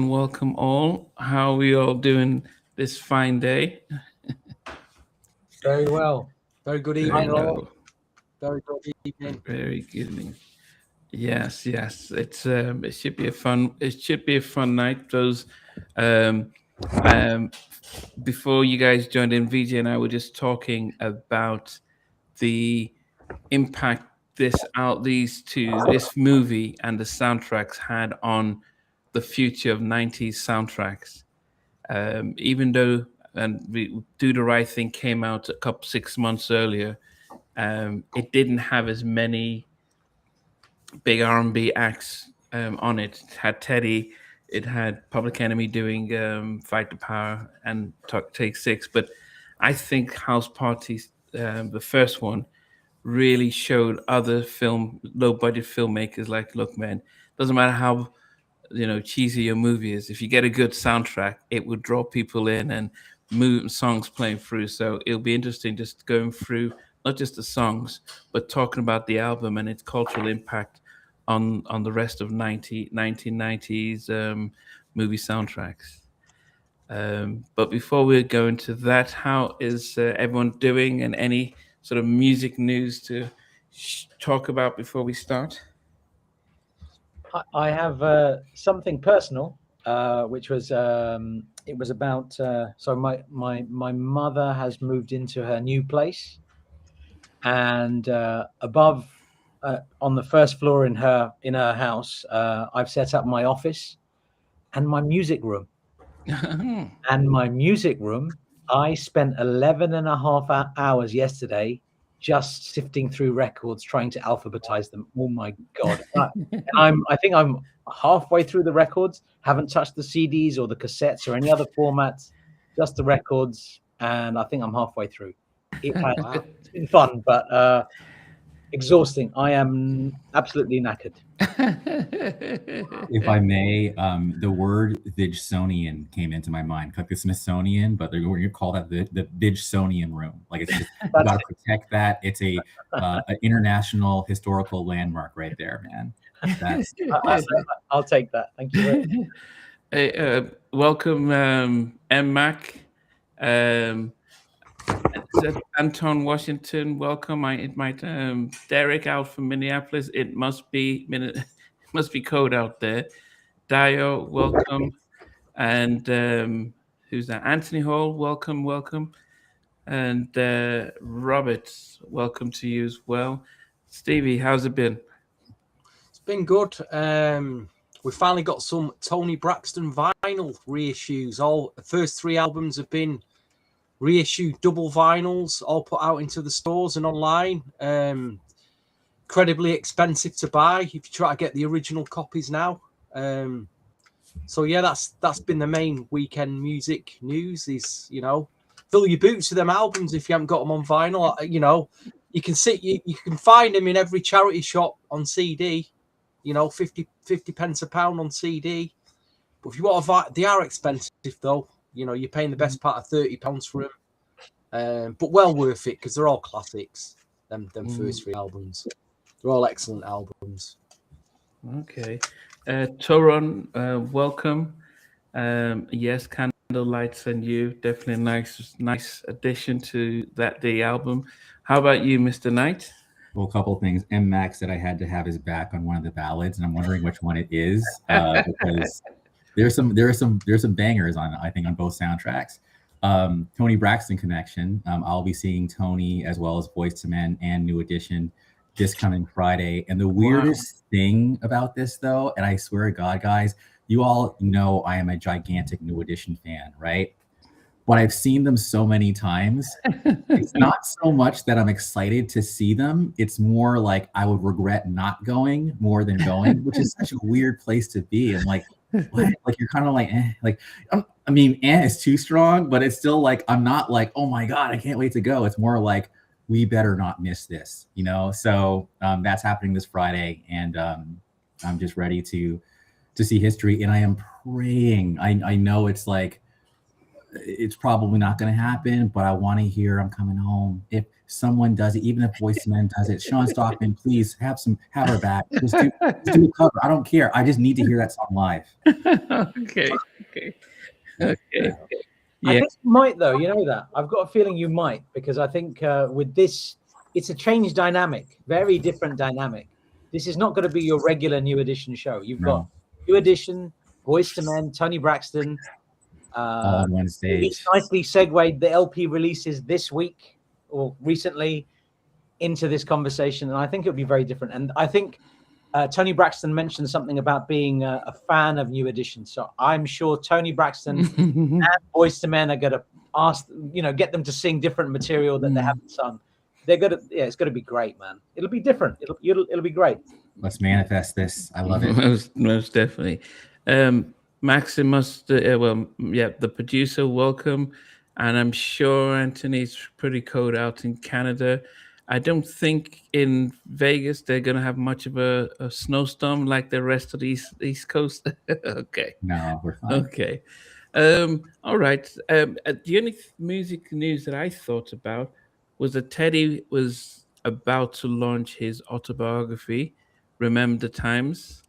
welcome all. How are we all doing this fine day? Very well. Very good evening, Very all. well. Very good evening. Very good evening. Yes. It should be a fun night. Those um um before you guys joined in, VJ and I were just talking about the impact this movie and the soundtracks had on the future of 90s soundtracks. Even though and we Do the Right Thing came out a couple 6 months earlier, it didn't have as many big R&B acts on it. It had Teddy, it had Public Enemy doing "Fight the Power" and "Take Six," but I think House Parties, the first one, really showed other low budget filmmakers like, look, man, doesn't matter how cheesy your movie is. If you get a good soundtrack, it will draw people in and move songs playing through. So it'll be interesting just going through not just the songs, but talking about the album and its cultural impact on the rest of 1990s movie soundtracks. But before we go into that, how is everyone doing, and any sort of music news to talk about before we start? I have something personal, which was it was about. So my mother has moved into her new place, and above on the first floor in her house, I've set up my office and my music room. And my music room, I spent 11 and a half hours yesterday just sifting through records, trying to alphabetize them. Oh my God. I think I'm halfway through the records, haven't touched the CDs or the cassettes or any other formats, just the records. And I think I'm halfway through. It's been fun, but exhausting. I am absolutely knackered. If I may, the word Vidsonian came into my mind, like the Smithsonian, but we're going to call that the Vidsonian room. Like, it's just, you got to protect that. It's an international historical landmark right there, man. I'll take that. Thank you. Hey, welcome, M. Mac. Anton Washington, welcome. Derek out from Minneapolis. It must be cold out there. Dio, welcome. And who's that? Anthony Hall, welcome. And Robert, welcome to you as well. Stevie, how's it been? It's been good. We finally got some Toni Braxton vinyl reissues. All the first 3 albums have been reissued double vinyls, all put out into the stores and online. Incredibly expensive to buy if you try to get the original copies now. So yeah, that's been the main weekend music news. Is fill your boots with them albums if you haven't got them on vinyl. You can find them in every charity shop on CD. 50 pence a pound on CD. But if you want they are expensive though. You're paying the best part of £30 for them, but well worth it because they're all classics. Them first 3 albums, they're all excellent albums. Okay, Toron, welcome. Yes, Candlelights and You, definitely a nice addition to the album. How about you, Mr. Knight? Well, a couple of things. M. Max said I had to have his back on one of the ballads, and I'm wondering which one it is because. There's some bangers I think on both soundtracks. Toni Braxton connection. I'll be seeing Toni as well as Boyz II Men and New Edition this coming Friday. And the weirdest thing about this, though, and I swear to God, guys, you all know I am a gigantic New Edition fan, right? But I've seen them so many times. It's not so much that I'm excited to see them. It's more like I would regret not going more than going, which is such a weird place to be. And what? Like, you're kind of like, is too strong, but it's still like, I'm not like, oh my God, I can't wait to go. It's more like, we better not miss this, So that's happening this Friday, and I'm just ready to see history. And I am praying. I know it's like it's probably not going to happen, but I want to hear I'm coming home. If someone does it, even if Voice to Men does it, Sean Stockman, please have her back. Just do a cover. I don't care. I just need to hear that song live. Okay. Yeah. I think you might, though. You know that. I've got a feeling you might, because I think with this, it's a changed dynamic, very different dynamic. This is not going to be your regular New Edition show. You've got New Edition, Voice to Men, Toni Braxton. All on one stage. He's nicely segued the LP releases this week or recently into this conversation, and I think it'll be very different. And I think Toni Braxton mentioned something about being a fan of New Edition, so I'm sure Toni Braxton and Voice to Men are going to ask, get them to sing different material that they haven't sung. They're gonna, it's going to be great, man. It'll be different. It'll be great. Let's manifest this. I love it. Most definitely. Maximus, the producer, welcome. And I'm sure Anthony's pretty cold out in Canada. I don't think in Vegas they're going to have much of a snowstorm like the rest of the East Coast. Okay. No, we're fine. Okay. All right. The only music news that I thought about was that Teddy was about to launch his autobiography, Remember the Times.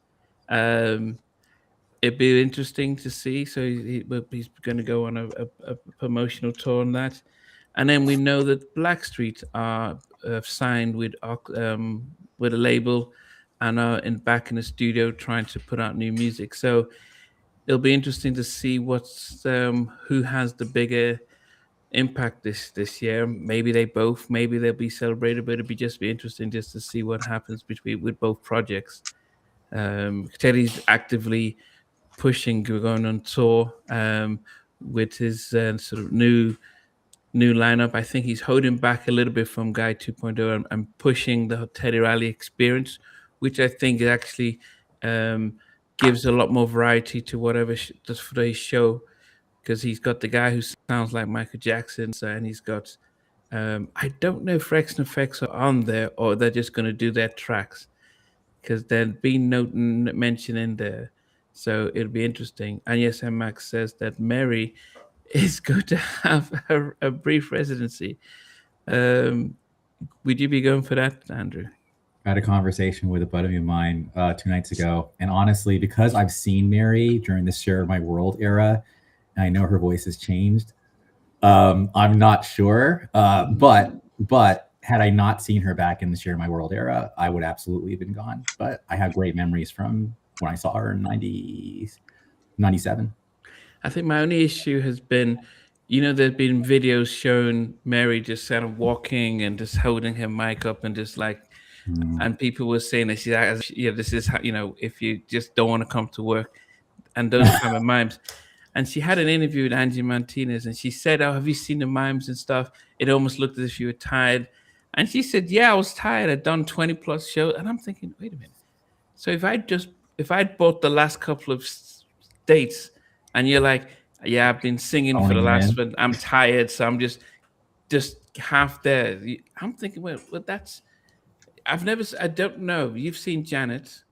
It'd be interesting to see. So he's going to go on a promotional tour on that. And then we know that Blackstreet are signed with a label and are back in the studio trying to put out new music. So it'll be interesting to see who has the bigger impact this year. Maybe they both. Maybe they'll be celebrated, but it'd be interesting just to see what happens with both projects. Teddy's actively pushing, going on tour with his sort of new lineup. I think he's holding back a little bit from Guy 2.0 and pushing the Teddy Riley experience, which I think actually gives a lot more variety to whatever does for today's show, because he's got the guy who sounds like Michael Jackson, and he's got I don't know if Rex and Effects are on there or they're just going to do their tracks, because there's been no mention in there. So it'll be interesting. And yes, Max says that Mary is going to have a brief residency. Would you be going for that, Andrew? I had a conversation with a buddy of mine 2 nights ago. And honestly, because I've seen Mary during the Share My World era, and I know her voice has changed, I'm not sure. But had I not seen her back in the Share My World era, I would absolutely have been gone. But I have great memories from when I saw her in 97. I think my only issue has been, there's been videos showing Mary just kind of walking and just holding her mic up and just like, and people were saying that this is how, if you just don't want to come to work, and those kind of mimes. And she had an interview with Angie Martinez, and she said, "Oh, have you seen the mimes and stuff? It almost looked as if you were tired." And she said, "Yeah, I was tired. I'd done 20 plus shows." And I'm thinking, wait a minute. So if I'd bought the last couple of dates, and you're like, "Yeah, I've been singing for the last one. I'm tired, so I'm just half there." I'm thinking, well, that's. I don't know. You've seen Janet.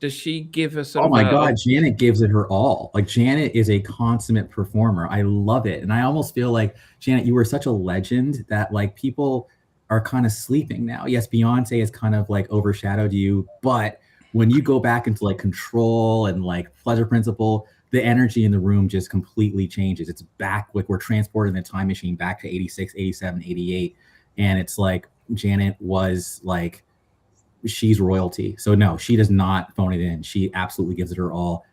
Does she give us? Oh my God, Janet gives it her all. Like, Janet is a consummate performer. I love it, and I almost feel like, Janet, you were such a legend that like people are kind of sleeping now. Yes, Beyonce has kind of like overshadowed you, but when you go back into like Control and like Pleasure Principle, the energy in the room just completely changes. It's back, like we're transported in a time machine back to 86, 87, 88. And it's like Janet was like, she's royalty. So no, she does not phone it in. She absolutely gives it her all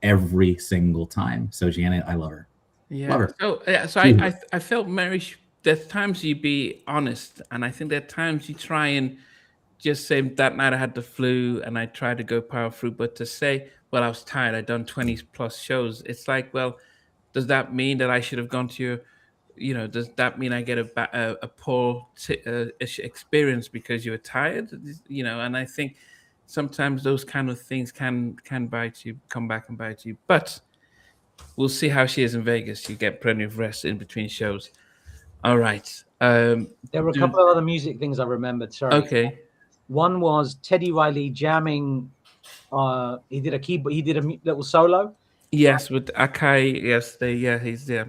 every single time. So Janet, I love her. Yeah. Love her. So I felt Mary, there's times you be honest. And I think there are times you try and just say that night I had the flu and I tried to go power through, but to say, well, I was tired, I'd done 20 plus shows. It's like, well, does that mean that I should have gone to your, does that mean I get a poor experience because you were tired? And I think sometimes those kind of things can bite you, come back and bite you. But we'll see how she is in Vegas. You get plenty of rest in between shows. All right. There were a couple of other music things I remembered. Sorry. Okay. One was Teddy Riley jamming. He did a little solo. Yes, with Akai. Yes, he's there.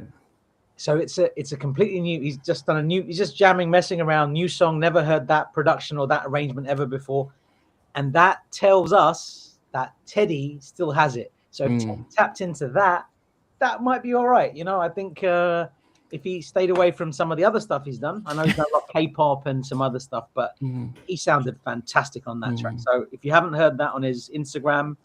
So it's a completely new. He's just done a new. He's just jamming, messing around, new song. Never heard that production or that arrangement ever before, and that tells us that Teddy still has it. So if Teddy tapped into that, that might be all right. You know, I think if he stayed away from some of the other stuff he's done, I know he's done a lot of K-pop and some other stuff, but he sounded fantastic on that track. So if you haven't heard that on his Instagram,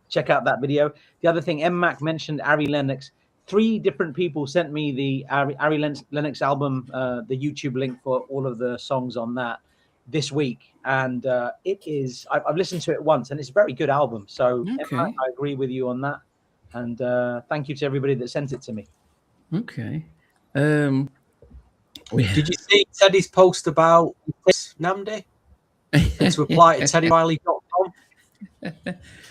check out that video. The other thing, M-Mac mentioned Ari Lennox. 3 different people sent me the Ari Lennox album, the YouTube link for all of the songs on that this week. And it is, I've listened to it once, and it's a very good album. So M-Mac, I agree with you on that. And thank you to everybody that sent it to me. Okay. Did you see Teddy's post about Namdi? To apply to TeddyRiley.com.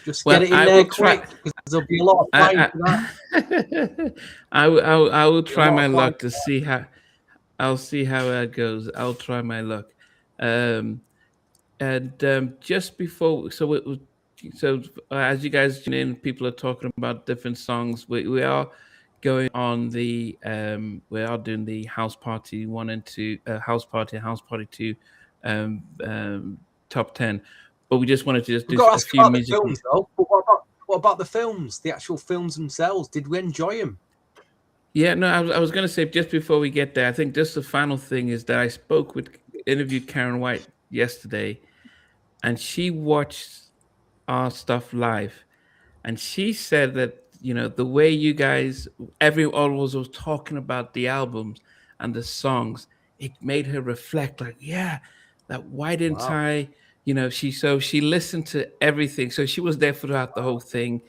Just get it in there quick, because there'll be a lot of time for that. I will try my luck to see how. I'll see how that goes. I'll try my luck. Just before, so as you guys tune in, people are talking about different songs. We are going on the we are doing the House Party 1 and 2, House Party 2 top 10. But we just wanted to just do a few music films, though. But what about the films? The actual films themselves? Did we enjoy them? Yeah, no, I was going to say, just before we get there, I think just the final thing is that I interviewed Karen White yesterday, and she watched our stuff live, and she said that, you know, the way you guys, always was talking about the albums and the songs, it made her reflect, like, yeah, that why didn't I, you know, she listened to everything. So she was there throughout the whole thing,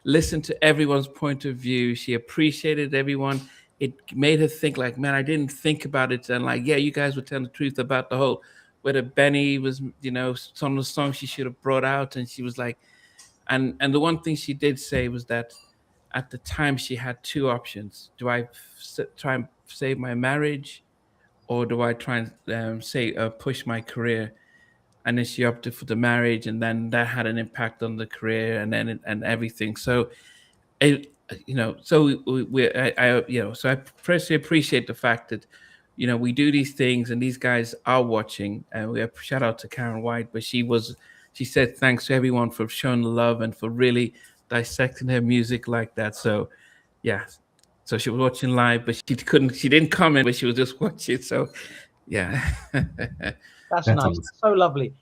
listened to everyone's point of view. She appreciated everyone. It made her think, like, man, I didn't think about it. And like, yeah, you guys were telling the truth about the whole, whether Benny was, you know, some of the songs she should have brought out. And she was like, and the one thing she did say was that at the time she had 2 options. Do I try and save my marriage, or do I try and push my career? And then she opted for the marriage, and then that had an impact on the career, and then and everything. So, I personally appreciate the fact that, you know, we do these things, and these guys are watching. And we have shout out to Karen White, but she said thanks to everyone for showing the love and for really dissecting her music like that. So, yeah. So she was watching live, but she didn't comment, but she was just watching. So, yeah. That's nice. Awesome. So lovely.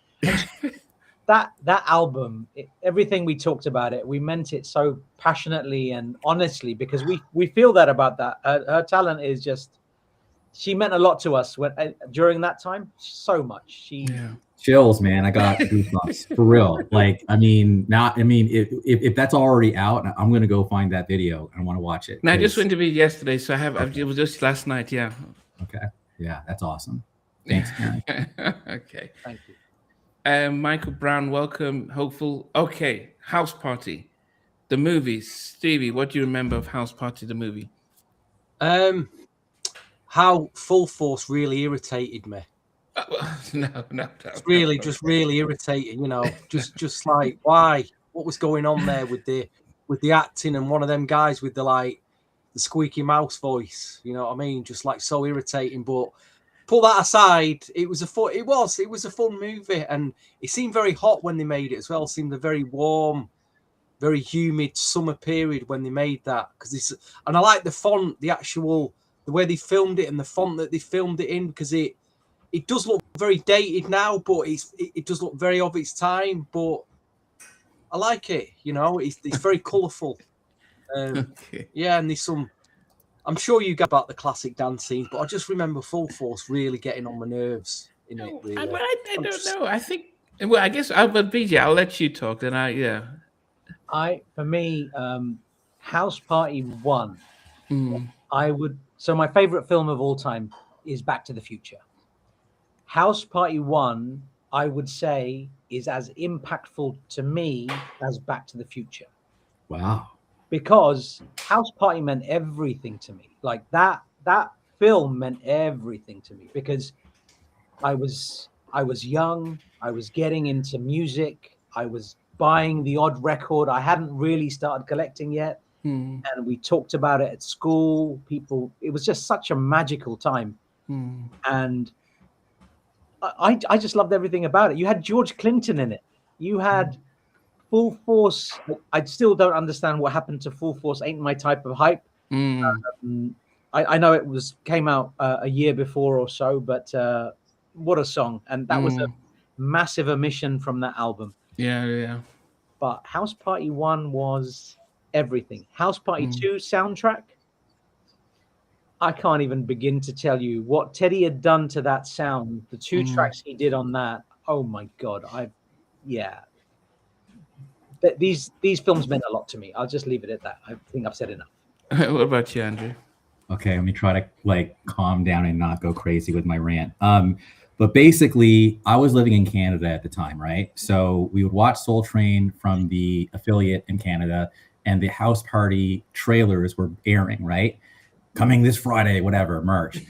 That album, everything we talked about it, we meant it so passionately and honestly, because we feel that about that. Her talent is just, she meant a lot to us during that time. So much. Chills, man. I got goosebumps for real. Like, if that's already out, I'm gonna go find that video. I want to watch it. No, I just went to be yesterday, so it was just last night. Yeah. Okay. Yeah, that's awesome. Thanks, man. Okay. Thank you. Michael Brown, welcome. Hopeful. Okay. House Party, the movies. Stevie, what do you remember of House Party, the movie? How Full Force really irritated me. No. It's really just really irritating, you know. just like, why? What was going on there with the acting, and one of them guys with the squeaky mouse voice, you know what I mean? Just like so irritating. But put that aside, it was a fun movie, and it seemed very hot when they made it as well. It seemed a very warm, very humid summer period when they made that, and I like the font, the way they filmed it, and the font that they filmed it in, because it does look very dated now, but it does look very of its time. But I like it, you know. It's very colourful. Okay. Yeah, and there's some. I'm sure you get about the classic dance scenes, but I just remember Full Force really getting on my nerves in it. Really. I don't know. I think. Well, I guess but BJ, I'll let you talk. Then for me, House Party 1. So my favorite film of all time is Back to the Future. House Party 1, I would say, is as impactful to me as Back to the Future. Wow. Because House Party meant everything to me. Like that film meant everything to me, because I was young, I was getting into music, I was buying the odd record. I hadn't really started collecting yet. Hmm. and we talked about it at school. People, it was just such a magical time, Hmm. and I just loved everything about it. You had George Clinton in it. You had Full Force. I still don't understand what happened to Full Force. Ain't my type of hype. Hmm. I know it came out a year before or so, but what a song! And that was a massive omission from that album. Yeah, yeah. But House Party 1 was everything. House Party 2 soundtrack, I can't even begin to tell you what Teddy had done to that sound. The two tracks he did on that. Oh my God. These films meant a lot to me. I'll just leave it at that. I think I've said enough. What about you, Andrew? Okay, let me try to like calm down and not go crazy with my rant. But basically, I was living in Canada at the time, right? So we would watch Soul Train from the affiliate in Canada, and the House Party trailers were airing, right? Coming this Friday, whatever, March.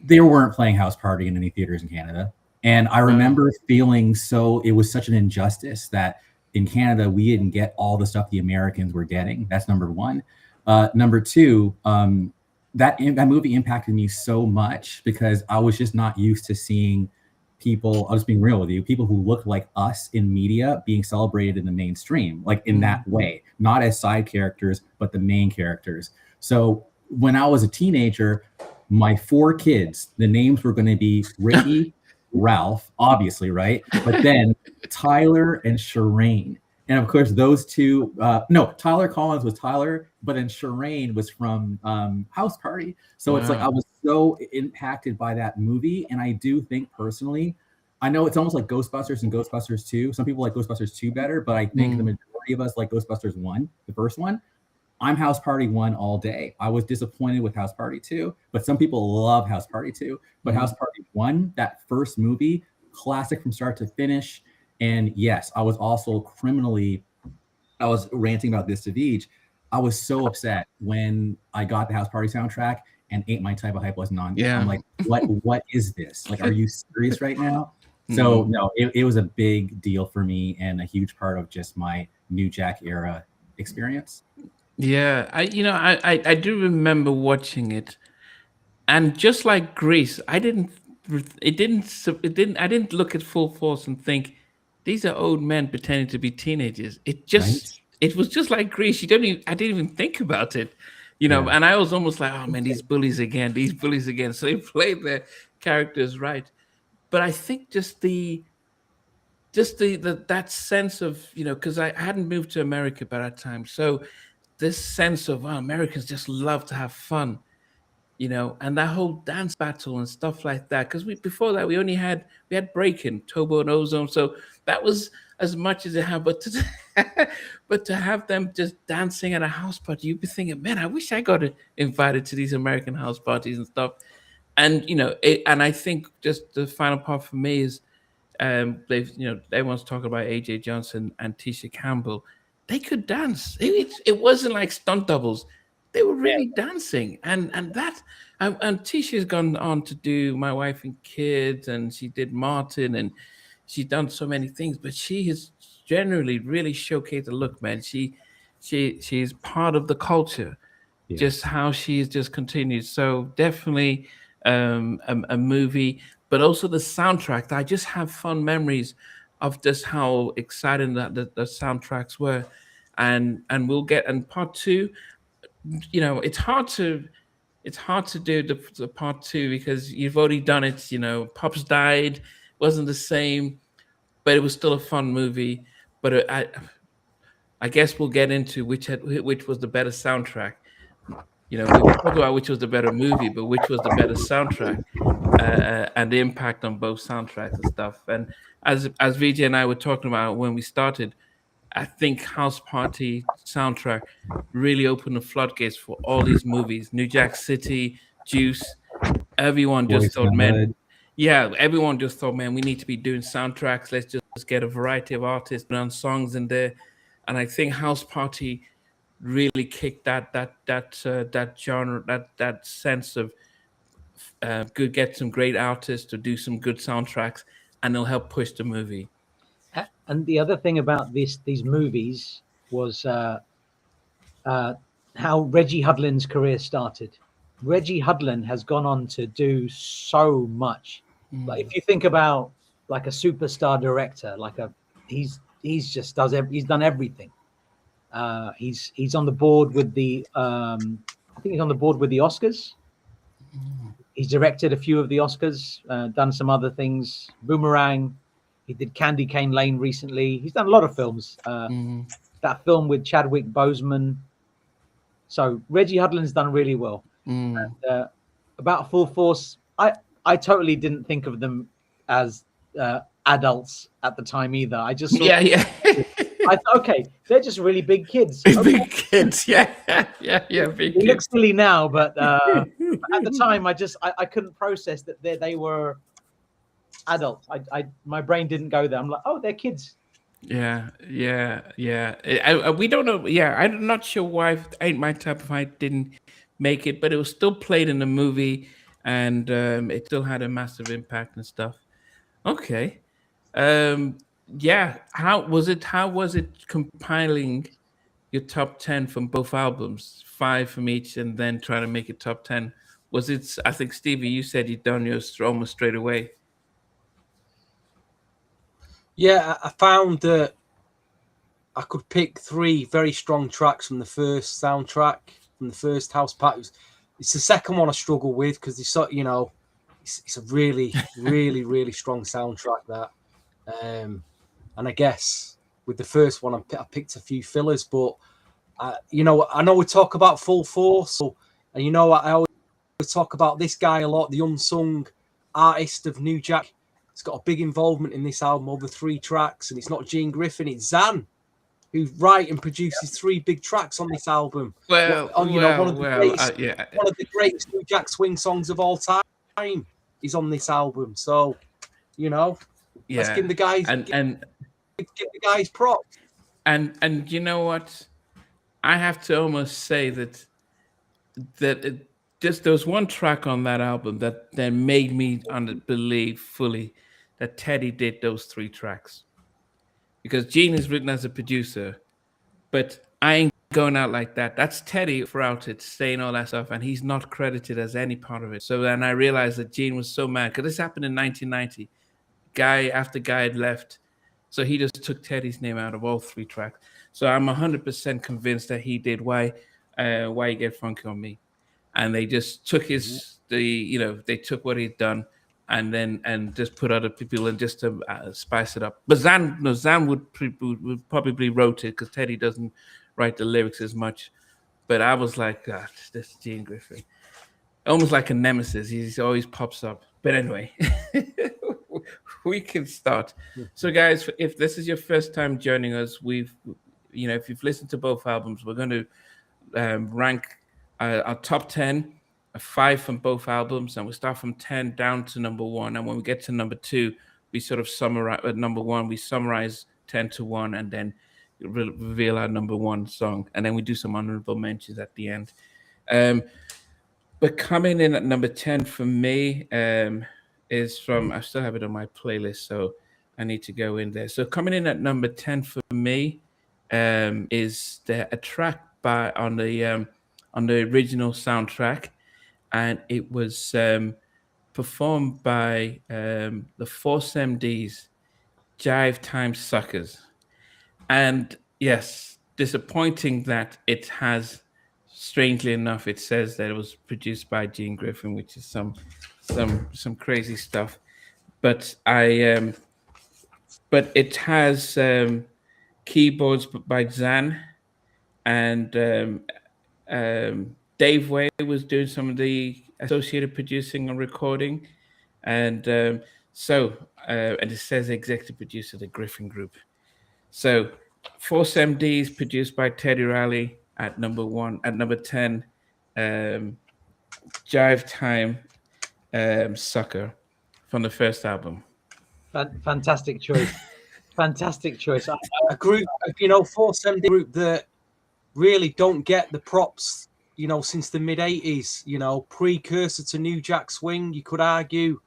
They weren't playing House Party in any theaters in Canada. And I remember feeling it was such an injustice that in Canada, we didn't get all the stuff the Americans were getting. That's number one. Number two, that movie impacted me so much because I was just not used to seeing people, I'll just being real with you, people who look like us in media being celebrated in the mainstream, like in that way, not as side characters, but the main characters. So when I was a teenager, my 4 kids, the names were going to be Ricky, Ralph, obviously, right? But then Tyler and Shireen. And of course, those two, Tyler Collins was Tyler, but then Shireen was from House Party. So it's like I was so impacted by that movie. And I do think personally, I know it's almost like Ghostbusters and Ghostbusters 2. Some people like Ghostbusters 2 better, but I think the majority of us like Ghostbusters 1, the first one. I'm House Party 1 all day. I was disappointed with House Party 2, but some people love House Party 2. But House Party 1, that first movie, classic from start to finish. And yes, I was also I was ranting about this to Deej. I was so upset when I got the House Party soundtrack and Ain't My Type of Hype wasn't on. Yeah. I'm like, what is this? Like, are you serious right now? So no, it was a big deal for me and a huge part of just my New Jack era experience. Yeah, I do remember watching it, and just like Grease, I didn't look at Full Force and think these are old men pretending to be teenagers. It was just like Grease. I didn't even think about it, And I was almost like, oh man, these bullies again. So they played their characters right, but I think just that sense of because I hadn't moved to America by that time, so this sense of Americans just love to have fun, and that whole dance battle and stuff like that. Because before that we had breaking, Turbo and Ozone, so that was as much as it had. But to have them just dancing at a house party, you'd be thinking, man, I wish I got invited to these American house parties and stuff. And and I think just the final part for me is everyone's talking about AJ Johnson and Tisha Campbell. They could dance. It wasn't like stunt doubles. They were really dancing, and Tisha's gone on to do My Wife and Kids, and she did Martin, and she's done so many things. But she has generally really showcased the look, man. She's part of the culture, just how she's just continued. So definitely a movie, but also the soundtrack. I just have fun memories of just how exciting that the soundtracks were, and we'll get in part 2. It's hard to do the part 2 because you've already done it. Pops died, wasn't the same, but it was still a fun movie. But I guess we'll get into which was the better soundtrack. We talk about which was the better movie, but which was the better soundtrack, and the impact on both soundtracks and stuff. And as VJ and I were talking about when we started, I think House Party soundtrack really opened the floodgates for all these movies. New Jack City, Juice. Everyone just thought, man, we need to be doing soundtracks. Let's just get a variety of artists and songs in there. And I think House Party really kicked that genre, that sense of get some great artists to do some good soundtracks, and they'll help push the movie. And the other thing about these movies was how Reggie Hudlin's career started. Reggie Hudlin has gone on to do so much. Like if you think about like a superstar director, he's done everything. He's on the board with the I think he's on the board with the Oscars. He's directed a few of the Oscars, done some other things. Boomerang. He did Candy Cane Lane recently. He's done a lot of films. That film with Chadwick Boseman. So Reggie Hudlin's done really well. And, about Full Force, I totally didn't think of them as adults at the time either. I just yeah. I thought, okay, they're just really big kids. Okay. Big kids, yeah, big They kids. look silly now, but at the time, I couldn't process that they were adults. My brain didn't go there. I'm like, oh, they're kids. Yeah. We don't know. Yeah, I'm not sure why Ain't My Type of I didn't make it, but it was still played in the movie, and it still had a massive impact and stuff. Okay. Yeah. How was it compiling your top 10 from both albums, 5 from each, and then trying to make it top 10? Was it? I think Stevie, you said you'd done yours almost straight away. Yeah, I found that I could pick 3 very strong tracks from the first soundtrack, from the first house party. It's the second one I struggle with because it's a really, really, really strong soundtrack, that. And I guess with the first one, I picked a few fillers, but I know we talk about Full Force, and I always talk about this guy a lot, the unsung artist of New Jack. He's got a big involvement in this album over 3 tracks, and it's not Gene Griffin, it's Zan, who writes and produces 3 big tracks on this album. One of the greatest New Jack swing songs of all time is on this album. So, let's give the guys give the guys props. And you know what? I have to almost say that there was one track on that album that made me believe fully that Teddy did those 3 tracks. Because Gene is written as a producer, but I ain't going out like that. That's Teddy throughout it, saying all that stuff, and he's not credited as any part of it. So then I realized that Gene was so mad, because this happened in 1990. After Guy had left, so he just took Teddy's name out of all 3 tracks. So I'm 100% convinced that he did Why You Get Funky on Me. And they just took they took what he'd done and just put other people in just to spice it up. But Zan would probably wrote it, because Teddy doesn't write the lyrics as much. But I was like, God, this is Gene Griffin. Almost like a nemesis. He always pops up. But anyway, we can start. So guys, if this is your first time joining us, if you've listened to both albums, we're going to rank our top 10, 5 from both albums, and we start from 10 down to number 1. And when we get to number 2, we sort of summarize. At number 1, we summarize 10 to 1, and then reveal our number 1 song, and then we do some honorable mentions at the end. But coming in at number 10 for me is from, I still have it on my playlist, so I need to go in there. So coming in at number 10 for me is a track on the original soundtrack, and it was performed by the Force MDs, Jive Time Suckers. And yes, disappointing that it has, strangely enough, it says that it was produced by Gene Griffin, which is some crazy stuff. But but it has keyboards by Zan, and DeVoe was doing some of the associated producing and recording, and and it says executive producer, the Griffin Group. So Force MDs produced by Teddy Riley at number 1. At number 10, Jive Time Sucker from the first album. Fantastic choice. Fantastic choice. A group, Force MD group that really don't get the props, since the mid-80s, precursor to New Jack Swing, you could argue.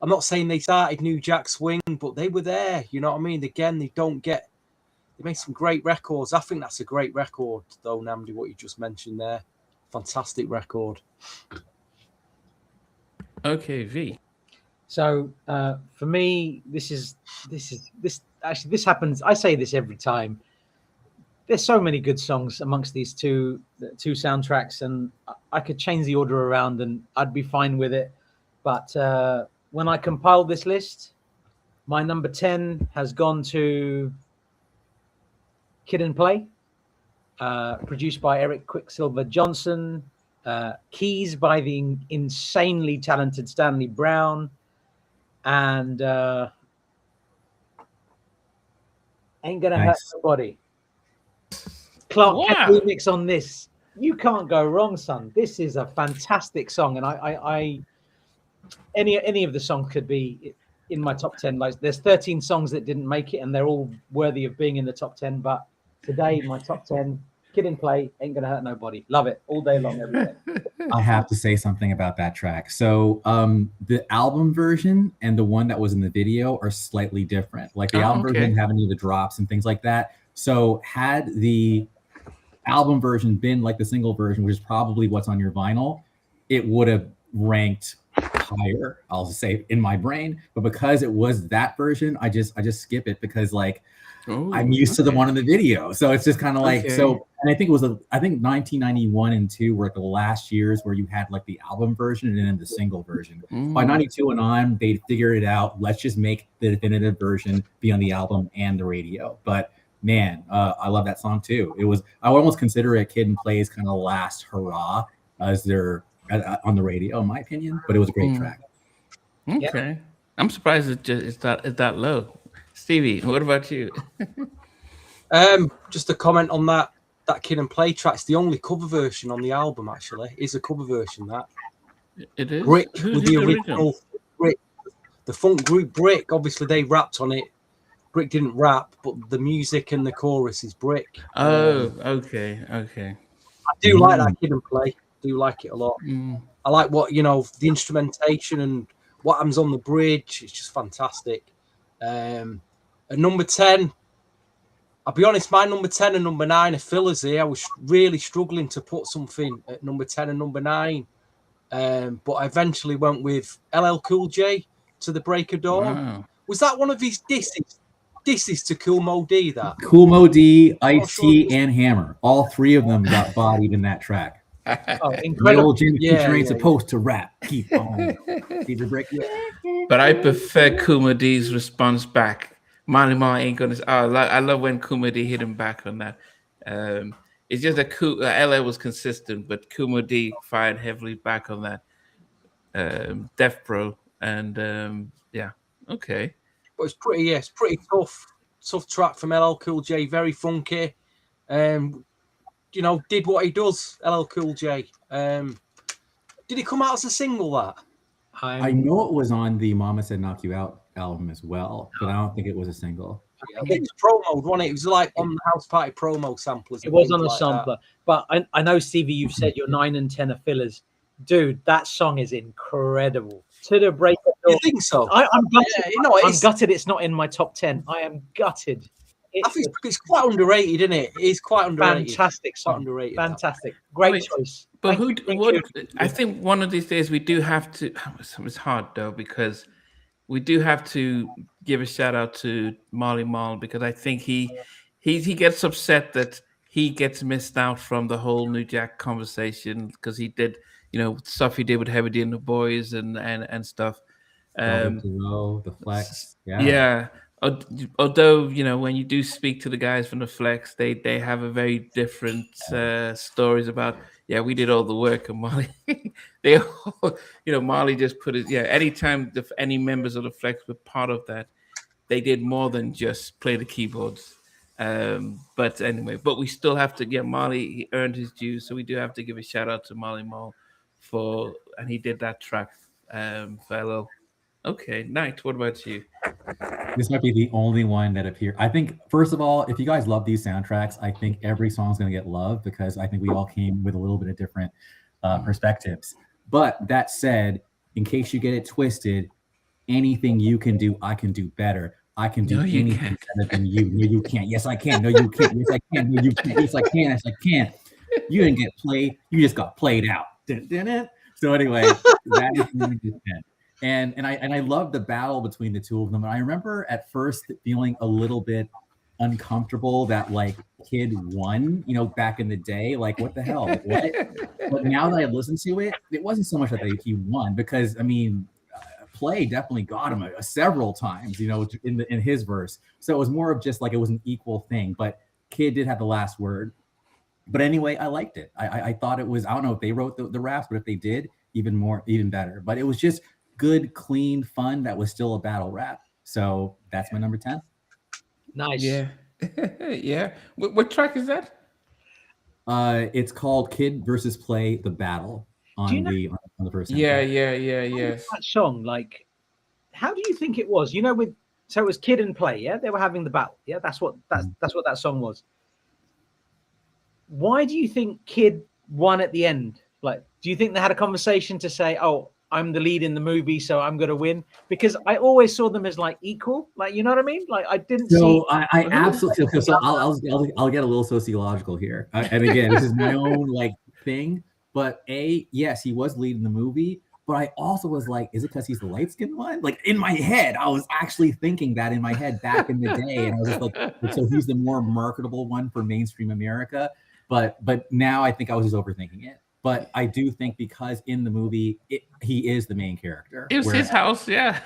I'm not saying they started New Jack Swing, but they were there, you know what I mean? Again, they don't get made some great records. I think that's a great record, though, Namdi, what you just mentioned there. Fantastic record. Okay, V. So for me, this happens. I say this every time. There's so many good songs amongst these two soundtracks, and I could change the order around and I'd be fine with it. But when I compiled this list, my number 10 has gone to Kid and Play, produced by Eric Quicksilver Johnson, keys by the insanely talented Stanley Brown, and Ain't Gonna Hurt Nobody. Clark Kent remix on this. You can't go wrong, son. This is a fantastic song, and I any of the songs could be in my top 10. Like, there's 13 songs that didn't make it, and they're all worthy of being in the top 10. But today, my top 10, Kid and Play, Ain't Gonna Hurt Nobody. Love it all day long, every day. I have to say something about that track. So the album version and the one that was in the video are slightly different. Like the album version didn't have any of the drops and things like that. So had the album version been like the single version, which is probably what's on your vinyl, it would have ranked higher, I'll say, in my brain. But because it was that version, I just skip it because like I'm used to the one in the video. So it's just kind of like so. And I think it was I think 1991 and 2 were the last years where you had like the album version and then the single version. By 92 and on, they figured it out. Let's just make the definitive version be on the album and the radio. But man, I love that song too. It was, I would almost consider it Kid and Play's kind of last hurrah as they're on the radio, in my opinion. But it was a great track. Okay, I'm surprised it's that low. Stevie, what about you? Just a comment on that Kid and Play track. It's the only cover version on the album. Actually, it's a cover version. That it is Brick with the original Brick, the funk group Brick. Obviously, they rapped on it. Brick didn't rap, but the music and the chorus is Brick. Oh, okay. I do like that Kid and Play. Do like it a lot. I like what, the instrumentation and what happens on the bridge. It's just fantastic. At number 10, I'll be honest, my number 10 and number 9 are fillers here. I was really struggling to put something at number 10 and number 9. But I eventually went with LL Cool J, To the Break of Dawn. Wow. Was that one of his disses? Disses to Cool Mo D, that? Cool Mo D, Ice-T, and Hammer. All three of them got bodied in that track. Incredible. Jim teacher ain't supposed to rap. Keep on. But I prefer Kuma D's response back. Marley Marl ain't gonna. I love when Kuma D hit him back on that. It's just that LA was consistent, but Kuma D fired heavily back on that. Def Pro and okay. But it's pretty tough track from LL Cool J. Very funky. Did what he does, LL Cool J. Did it come out as a single, that? I know it was on the Mama Said Knock You Out album as well, but I don't think it was a single. I think it was promo, wasn't it? It was like on the House Party promo samplers. It was on the sampler. But I know, Stevie, you've said your 9 and 10 are fillers. Dude, that song is incredible. To the Break of Dawn. You think so? I'm gutted. I'm gutted it's not in my top 10. I am gutted. I think it's quite underrated, isn't it? It's quite underrated. Fantastic song. Underrated. Fantastic. Great choice. But I think one of these days we do have to. It's hard though, because we do have to give a shout out to Marley Marl, because I think he gets upset that he gets missed out from the whole New Jack conversation, because he did, stuff he did with Heavy D and the Boys and stuff. The Flex. Yeah. Although, when you do speak to the guys from the Flex, they have a very different stories about, we did all the work, and Marley, they all, Marley just put it, anytime any members of the Flex were part of that, they did more than just play the keyboards. But anyway, we still have to get Marley, he earned his dues, so we do have to give a shout out to Marley Marl and he did that track for LL. Okay, Knight, what about you? This might be the only one that appeared. I think, first of all, if you guys love these soundtracks, I think every song's going to get love, because I think we all came with a little bit of different perspectives. But that said, in case you get it twisted, anything you can do, I can do better. I can do No, you anything can't. better than you. No, you can't. Yes, I can. No, you can't. Yes, I can. No, you can't. Yes, I can. Yes, I can. You didn't get played. You just got played out. Dun, dun, dun. So anyway, that is 1 to 10. And I love the battle between the two of them. And I remember at first feeling a little bit uncomfortable that like Kid won, you know, back in the day. Like, what the hell? Like, what? But now that I listened to it, it wasn't so much that he won, because I mean, Play definitely got him several times, you know, in his verse. So it was more of just like it was an equal thing. But Kid did have the last word. But anyway, I liked it. I thought it was, I don't know if they wrote the raps, but if they did, even better. But it was just good, clean, fun. That was still a battle rap. So that's my number 10. Nice. Yeah. Yeah. What track is that? It's called Kid versus Play, the battle on the first. Yeah. Yes. That song, like, how do you think it was? You know, so it was Kid and Play, yeah? They were having the battle. Yeah, that's what that song was. Why do you think Kid won at the end? Like, do you think they had a conversation to say, "Oh, I'm the lead in the movie, so I'm going to win"? Because I always saw them as like equal, like, you know what I mean? Like, I didn't see. So I absolutely. So I'll get a little sociological here, and again, this is my own like thing. But yes, he was leading the movie, but I also was like, is it because he's the light skinned one? Like in my head, I was actually thinking that in my head back in the day, and I was just like, so he's the more marketable one for mainstream America. But now I think I was just overthinking it. But I do think because in the movie he is the main character. It was his house, yeah.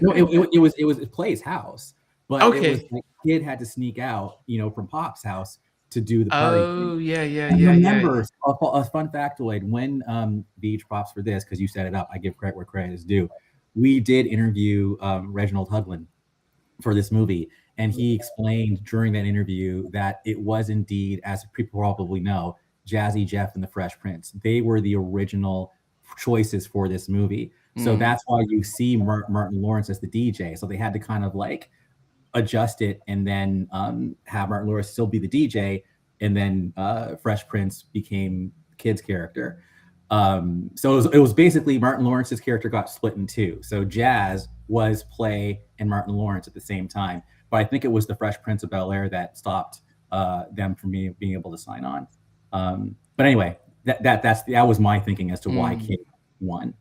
No, it was Play's house, but okay. It was like Kid had to sneak out, you know, from Pop's house to do the party. Oh yeah. Remember, a fun factoid: when Beach, props for this because you set it up. I give credit where credit is due. We did interview Reginald Hudlin for this movie, and he explained during that interview that it was indeed, as people probably know, Jazzy Jeff and the Fresh Prince. They were the original choices for this movie. So that's why you see Martin Lawrence as the DJ. So they had to kind of like adjust it and then have Martin Lawrence still be the DJ. And then Fresh Prince became Kid's character. So it was basically Martin Lawrence's character got split in two. So Jazz was Play and Martin Lawrence at the same time. But I think it was the Fresh Prince of Bel-Air that stopped them from being able to sign on. But anyway, that was my thinking as to why Kid won.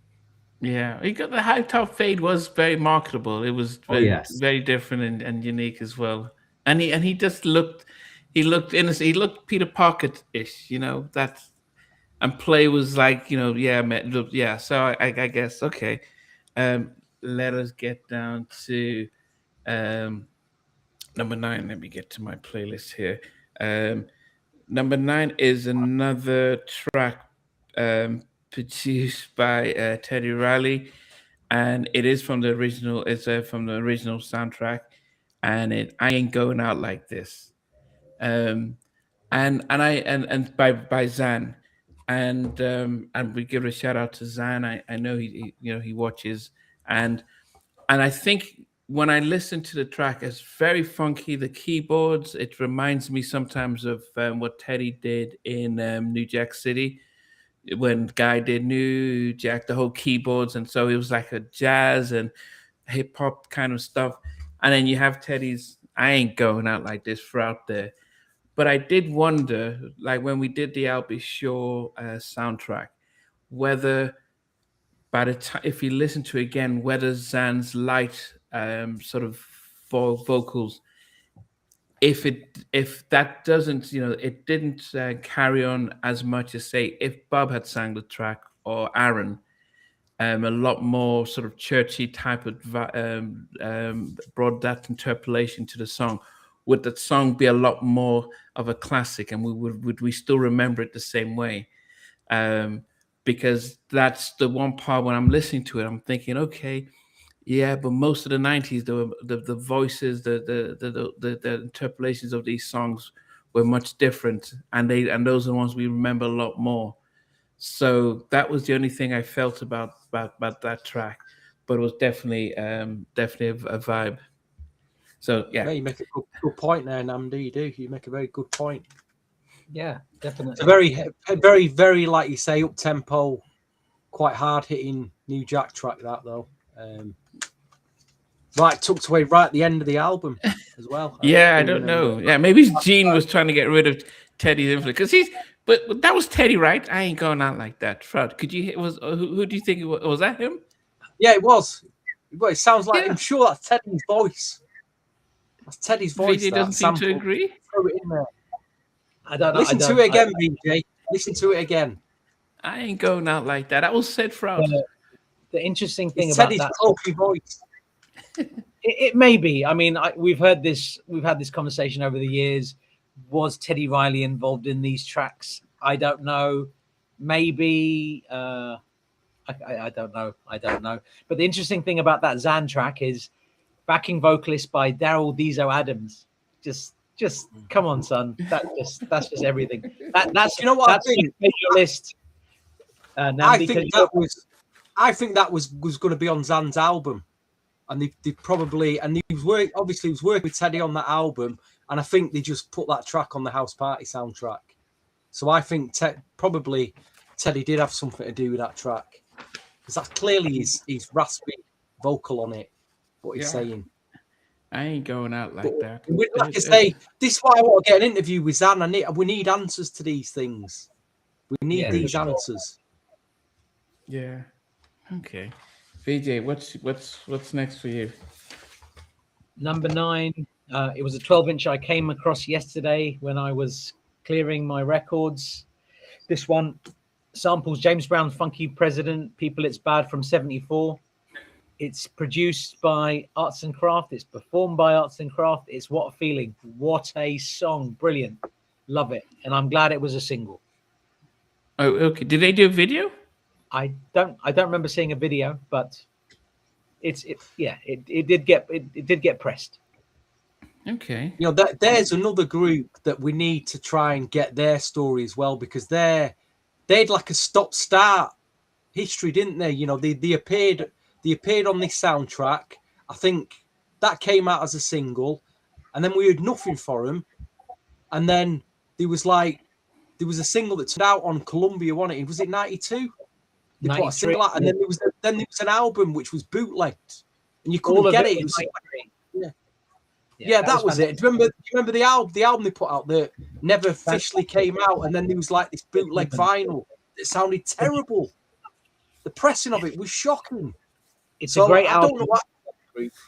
Yeah, he got the high top fade was very marketable. It was very different and unique as well. And he just looked innocent. He looked Peter Parker-ish, you know. And Play was like, you know, yeah. So I guess okay. Let us get down to number 9. Let me get to my playlist here. Number 9 is another track produced by Teddy Riley, and it is from the original. It's from the original soundtrack, and I Ain't Going Out Like This, and by Zan, and we give a shout out to Zan. I know he watches, and I think when I listen to the track, it's very funky. The keyboards, it reminds me sometimes of what Teddy did in New Jack City when Guy did New Jack, the whole keyboards. And so it was like a jazz and hip hop kind of stuff. And then you have Teddy's I Ain't Going Out Like This throughout there. But I did wonder, like when we did the Albie Shaw soundtrack, whether by the time, if you listen to it again, whether Zan's light sort of vocals, if that doesn't, you know, it didn't carry on as much as say if Bob had sang the track or Aaron, a lot more sort of churchy type of brought that interpolation to the song. Would that song be a lot more of a classic, and would we still remember it the same way? Because that's the one part when I'm listening to it, I'm thinking, okay, yeah, but most of the 90s, the voices, the interpolations of these songs were much different, and those are the ones we remember a lot more. So that was the only thing I felt about that track, but it was definitely a vibe. So yeah, you make a good point there, Namdi. You do. You make a very good point. Yeah, definitely. It's a very, very, like you say, up tempo, quite hard hitting New Jack track. That though. right tucked away right at the end of the album as well. Yeah, I don't know. Yeah, maybe Gene was trying to get rid of Teddy's influence because but that was Teddy, right? I ain't going out like that. Fred, could you? Who do you think it was? Was that him? Yeah, it was. Well, it sounds like, Yeah. I'm sure that's Teddy's voice. That's Teddy's voice. VJ doesn't seem to agree. Throw it in there. I don't know. Listen to it again, VJ. Listen to it again. I ain't going out like that. That was said Froud. The interesting thing It's about Teddy's that, croaky voice. it may be. I mean, we've had this conversation over the years. Was Teddy Riley involved in these tracks? I don't know. Maybe. I don't know. I don't know. But the interesting thing about that Zan track is backing vocalist by Daryl Dezo Adams. Just come on, son. That's just everything. That's You know what I think? Your list. I think that was going to be on Zan's album, and they probably, and he was working with Teddy on that album, and I think they just put that track on the House Party soundtrack. So I think probably Teddy did have something to do with that track, because that's clearly his raspy vocal on it. What he's saying. I ain't going out like that. Like I say, this is why I want to get an interview with Zan. We need answers to these things. We need these answers. Yeah. Okay. VJ, what's next for you? Number 9. It was a 12-inch I came across yesterday when I was clearing my records. This one samples James Brown's Funky President, People It's Bad from 74. It's produced by Arts and Craft. It's performed by Arts and Craft. It's What a Feeling. What a song. Brilliant. Love it. And I'm glad it was a single. Oh, okay. Did they do a video? I don't remember seeing a video, but it did get pressed. Okay. You know, there's another group that we need to try and get their story as well, because they'd like a stop-start history, didn't they? You know, they appeared on this soundtrack. I think that came out as a single, and then we heard nothing for them. And then there was a single that turned out on Columbia, wasn't it? Was it 92? They put a single out, and then there was an album which was bootlegged, and you couldn't get it. It was that was it. Do you remember the album they put out that never officially came out, and then there was like this bootleg vinyl that sounded terrible. The pressing of it was shocking. It's a great album.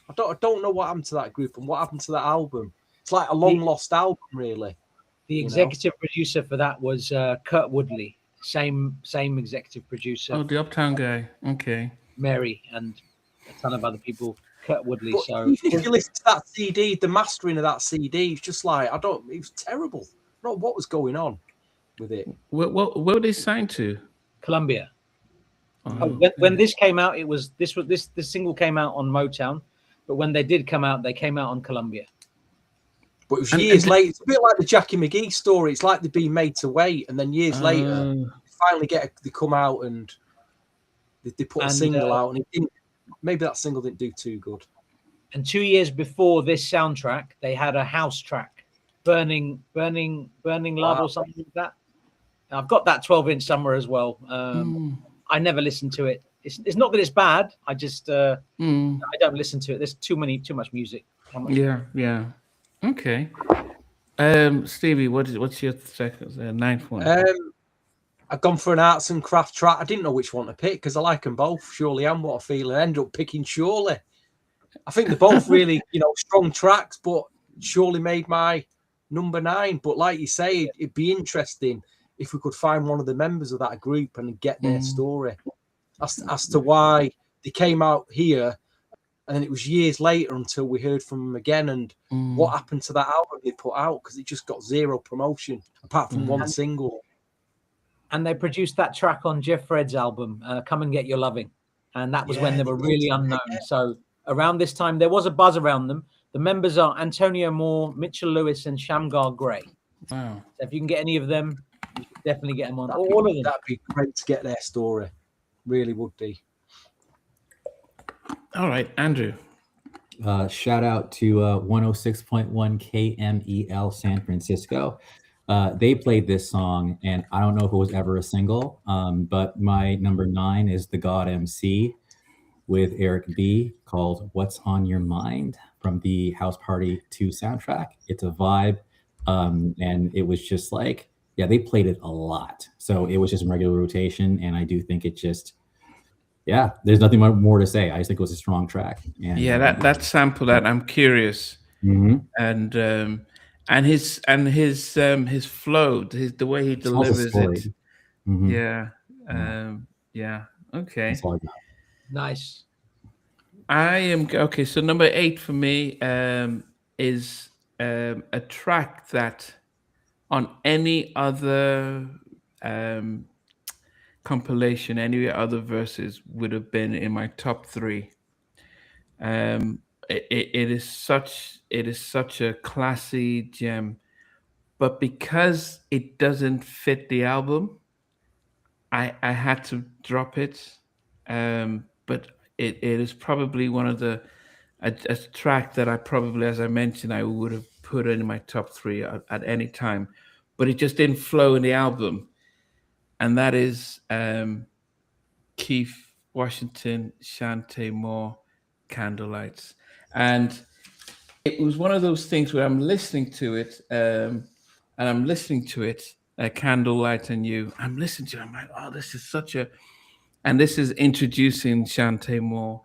I don't know what happened to that group and what happened to that album. It's like a long lost album, really. The executive producer for that was Kurt Woodley. Same executive producer. Oh, the Uptown guy. Okay. Mary and a ton of other people. Kurt Woodley. But So if you listen to that CD, the mastering of that CD, it's just like it was terrible. I don't know what was going on with it. Where were they signed to? Columbia. When this came out, this single came out on Motown, but when they did come out, they came out on Columbia. But it was years later. It's a bit like the Jackie McGee story. It's like they've been made to wait, and then years later, they finally they come out and they put a single out, and it didn't. Maybe that single didn't do too good. And 2 years before this soundtrack, they had a house track, Burning Love or something like that. And I've got that 12-inch somewhere as well. I never listened to it. It's not that it's bad. I just I don't listen to it. There's too much music. Yeah. Okay. Stevie, what's your second, ninth one? I've gone for an Arts and Craft track. I didn't know which one to pick because I like them both. Surely and What a Feeling. I ended up picking Surely. I think they're both really, strong tracks, but Surely made my number 9. But like you say, it'd be interesting if we could find one of the members of that group and get their story as to why they came out here, and then it was years later until we heard from them again, and what happened to that album they put out, because it just got zero promotion apart from one single. And they produced that track on Jeff Fred's album, Come and Get Your Loving, and that was when they were really unknown. So around this time, there was a buzz around them. The members are Antonio Moore, Mitchell Lewis, and Shamgar Gray. Wow! So if you can get any of them, you can definitely get them on. All of them. That'd be great to get their story. Really would be. All right, Andrew. Shout out to 106.1 KMEL San Francisco. They played this song, and I don't know if it was ever a single, but my number 9 is The God MC. with Eric B called What's on Your Mind from the House Party 2 soundtrack. It's a vibe. And it was just like, yeah, they played it a lot. So it was just in regular rotation. And I do think it just, yeah, there's nothing more to say. I just think it was a strong track. And, Yeah, that sample, that I'm curious. mhm. And his flow, the way he Tells a delivers story. it. Mhm. Yeah. Yeah. Okay. That's all I got. Nice. I am okay. So number 8 for me is a track that on any other compilation, any other verses would have been in my top 3. It is such a classy gem, but because it doesn't fit the album, I had to drop it. But it is probably one of a track that I probably, as I mentioned, I would have put in my top 3 at any time, but it just didn't flow in the album, and that is Keith Washington, Shantae Moore, Candlelights. And it was one of those things where I'm listening to it, Candlelight and You. I'm listening to it, I'm like, oh, this is such a, and this is introducing Shantae Moore,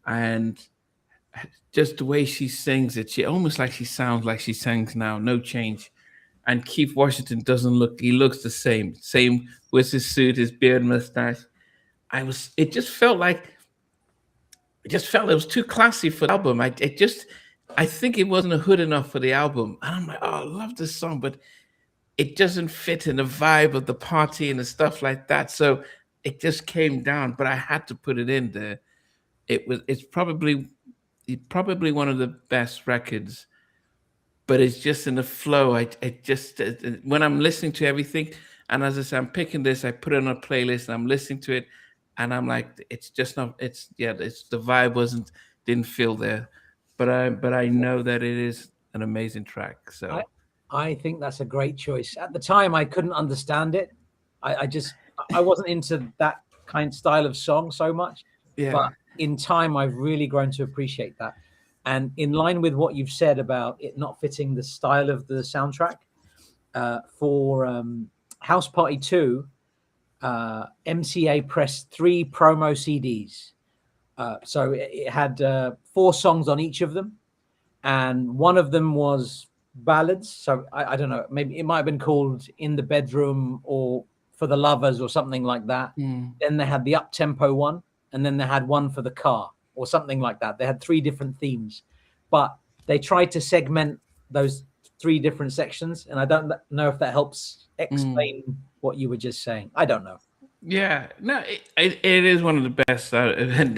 and just the way she sings it, she almost like she sounds like she sings now, no change. And Keith Washington doesn't look, he looks the same with his suit, his beard, mustache. It just felt it was too classy for the album. I think it wasn't a hood enough for the album. And I'm like, oh, I love this song, but it doesn't fit in the vibe of the party and the stuff like that. So it just came down, but I had to put it in there. It's probably one of the best records, but it's just in the flow. When I'm listening to everything, and as I say, I'm picking this, I put it on a playlist and I'm listening to it, and I'm like, it's just not, it's the vibe didn't feel there, but I know that it is an amazing track. So I think that's a great choice. At the time, I couldn't understand it. I wasn't into that kind of style of song so much. Yeah. But in time, I've really grown to appreciate that. And in line with what you've said about it not fitting the style of the soundtrack, for House Party 2, MCA pressed 3 promo CDs. So it had 4 songs on each of them. And one of them was ballads. So I don't know, maybe it might have been called In the Bedroom or For the Lovers or something like that. Then they had the up-tempo one, and then they had one for the car or something like that. They had 3 different themes, but they tried to segment those 3 different sections. And I don't know if that helps explain what you were just saying. I don't know. Yeah, no, it is one of the best. I'm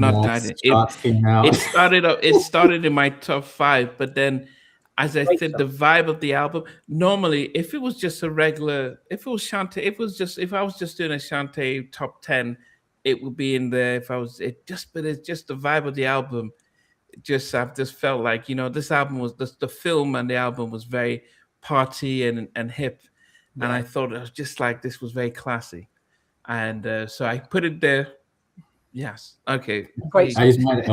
not dying. It started in my top 5, but then, as I said, the vibe of the album. Normally, if it was just a regular, if I was just doing a Shantae top 10, it would be in there. But it's just the vibe of the album. I've just felt like, this album was the film, and the album was very party and hip. Yeah. And I thought it was just like, this was very classy. And so I put it there. Yes. Okay. Great. I just want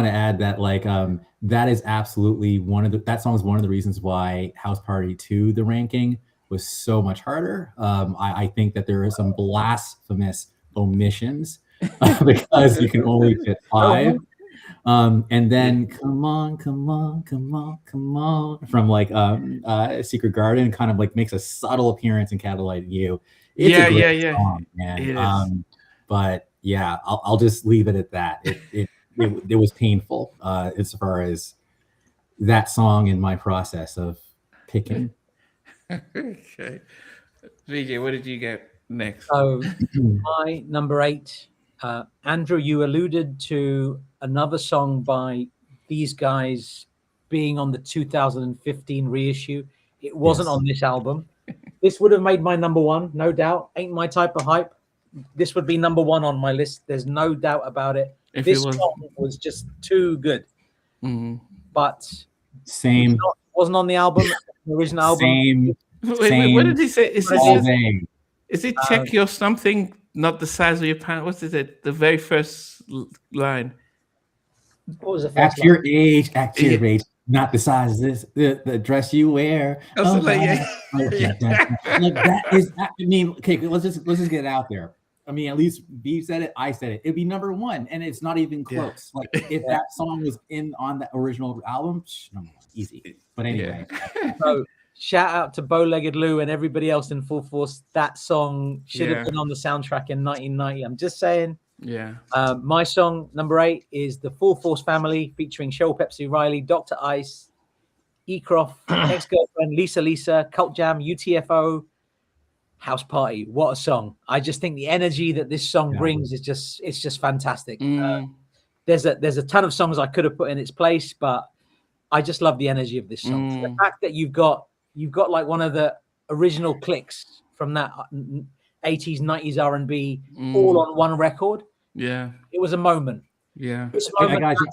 to add that, like, that is absolutely that song is one of the reasons why House Party 2, the ranking, was so much harder. I think that there are some blasphemous omissions because you can only fit 5. And then come on from like Secret Garden kind of like makes a subtle appearance in Candlelight and You. It's a great song, man. But yeah, I'll just leave it at that. It was painful as far as that song in my process of picking. Okay, VJ, what did you get next? So my number 8. Andrew, you alluded to another song by these guys being on the 2015 reissue. It wasn't on this album. This would have made my number 1, no doubt. Ain't My Type of Hype. This would be number 1 on my list. There's no doubt about it. This song was just too good. But same wasn't on the album, the original album. Wait, what did he say? Is it Check Your Something not the size of your pants. What is it? The very first line. What was the first Act line? your age, not the size of this, the dress you wear. Oh, like, yeah. Like that is. I mean, okay, let's just get it out there. I mean, at least B said it, I said it. It'd be number one, and it's not even close. Like if that song was on the original album, number one, easy. But anyway, so shout out to Bow-Legged Lou and everybody else in Full Force. That song should have been on the soundtrack in 1990. I'm just saying. Yeah. My song number 8 is the Full Force Family featuring Cheryl Pepsi Riley, Dr. Ice, E. Croft, Ex-Girlfriend, Lisa, Cult Jam, UTFO, House Party. What a song. I just think the energy that this song brings is just fantastic. There's a ton of songs I could have put in its place, but I just love the energy of this song. So the fact that you've got like one of the original clicks from that 80s, 90s R&B all on one record. Yeah. It was a moment. Yeah. Guys,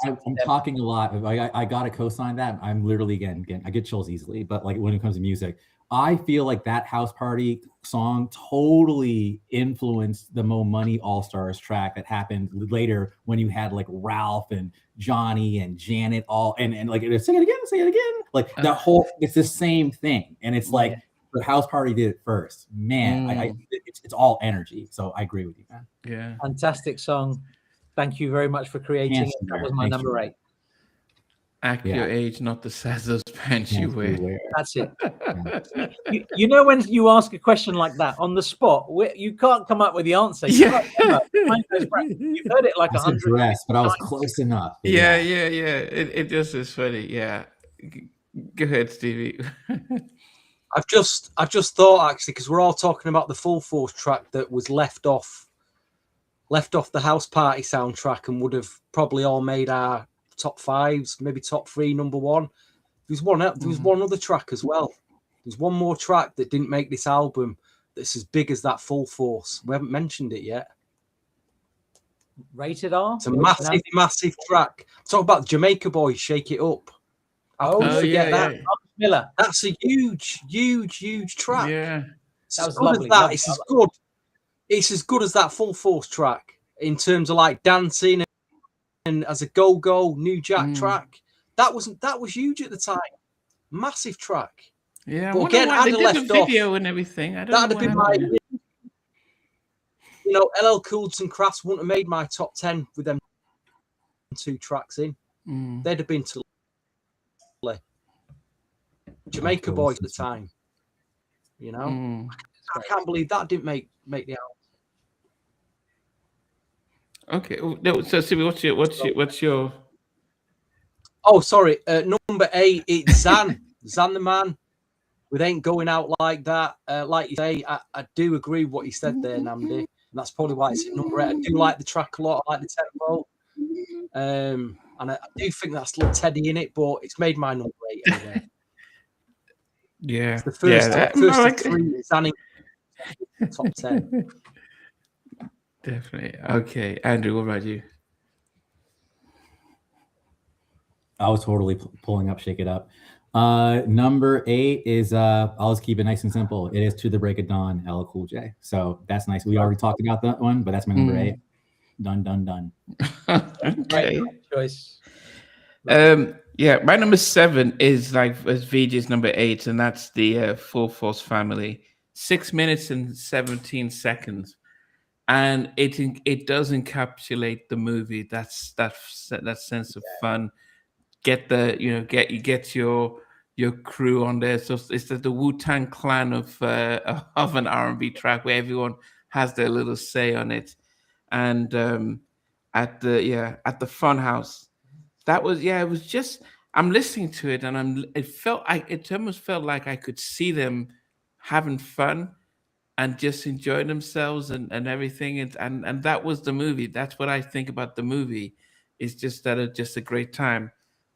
I'm talking a lot. I got to co-sign that. I'm literally, again, I get chills easily, but like when it comes to music, I feel like that House Party song totally influenced the Mo Money All-Stars track that happened later when you had like Ralph and Johnny and Janet all and like say it again. Like the whole, it's the same thing. And it's like the House Party did it first. Man, it's all energy. So I agree with you, man. Yeah. Fantastic song. Thank you very much for creating it. That was my number 8. Act your age, not the size of those pants you wear. That's it. You know, when you ask a question like that on the spot, you can't come up with the answer. You've heard it like 100 times, but I was close enough. Yeah. It just is funny. Yeah. Go ahead, Stevie. I've just thought, actually, because we're all talking about the Full Force track that was left off the House Party soundtrack and would have probably all made our top 5s, maybe top 3, number 1. There was one other track as well. There's one more track that didn't make this album that's as big as that Full Force. We haven't mentioned it yet. Rated R? It's a massive track. Talk about Jamaica Boys, Shake It Up. How can you forget that? Yeah. Miller. That's a huge track. Yeah. That was lovely. It's as good as that Full Force track in terms of like dancing and as a go-go New Jack track. That was huge at the time. Massive track. Yeah, but again, I'd have left off video and everything. That'd have been my, LL Cool and Crafts wouldn't have made my top 10 with them 2 tracks in. They'd have been to Jamaica Boys at the time. I can't believe that didn't make the album. Okay. No, so Stevie, what's your? Oh, sorry. Number 8, it's Zan. Zan the Man with Ain't Going Out Like That. Like you say, I do agree with what you said there, Namdi. And that's probably why it's at number 8. I do like the track a lot. I like the tempo. And I do think that's a little Teddy in it, but it's made my number 8 anyway. Yeah. It's the first of 3 Zan in top 10. Definitely. Okay. Andrew, what about you? I was totally pulling up Shake It Up. Number 8 is I'll just keep it nice and simple. It is To the Break of Dawn, LL Cool J. So that's nice. We already talked about that one, but that's my number 8. Done. Okay. Great choice. Yeah, my number 7 is like as VJ's number 8, and that's the Full Force Family. 6 minutes and 17 seconds. And it does encapsulate the movie. That's that sense of fun. Get your crew on there. So it's the Wu-Tang Clan of an R&B track where everyone has their little say on it. And at the fun house, that was it was just, I'm listening to it and it almost felt like I could see them having fun and just enjoy themselves and everything. And that was the movie. That's what I think about the movie. It's just that it's just a great time.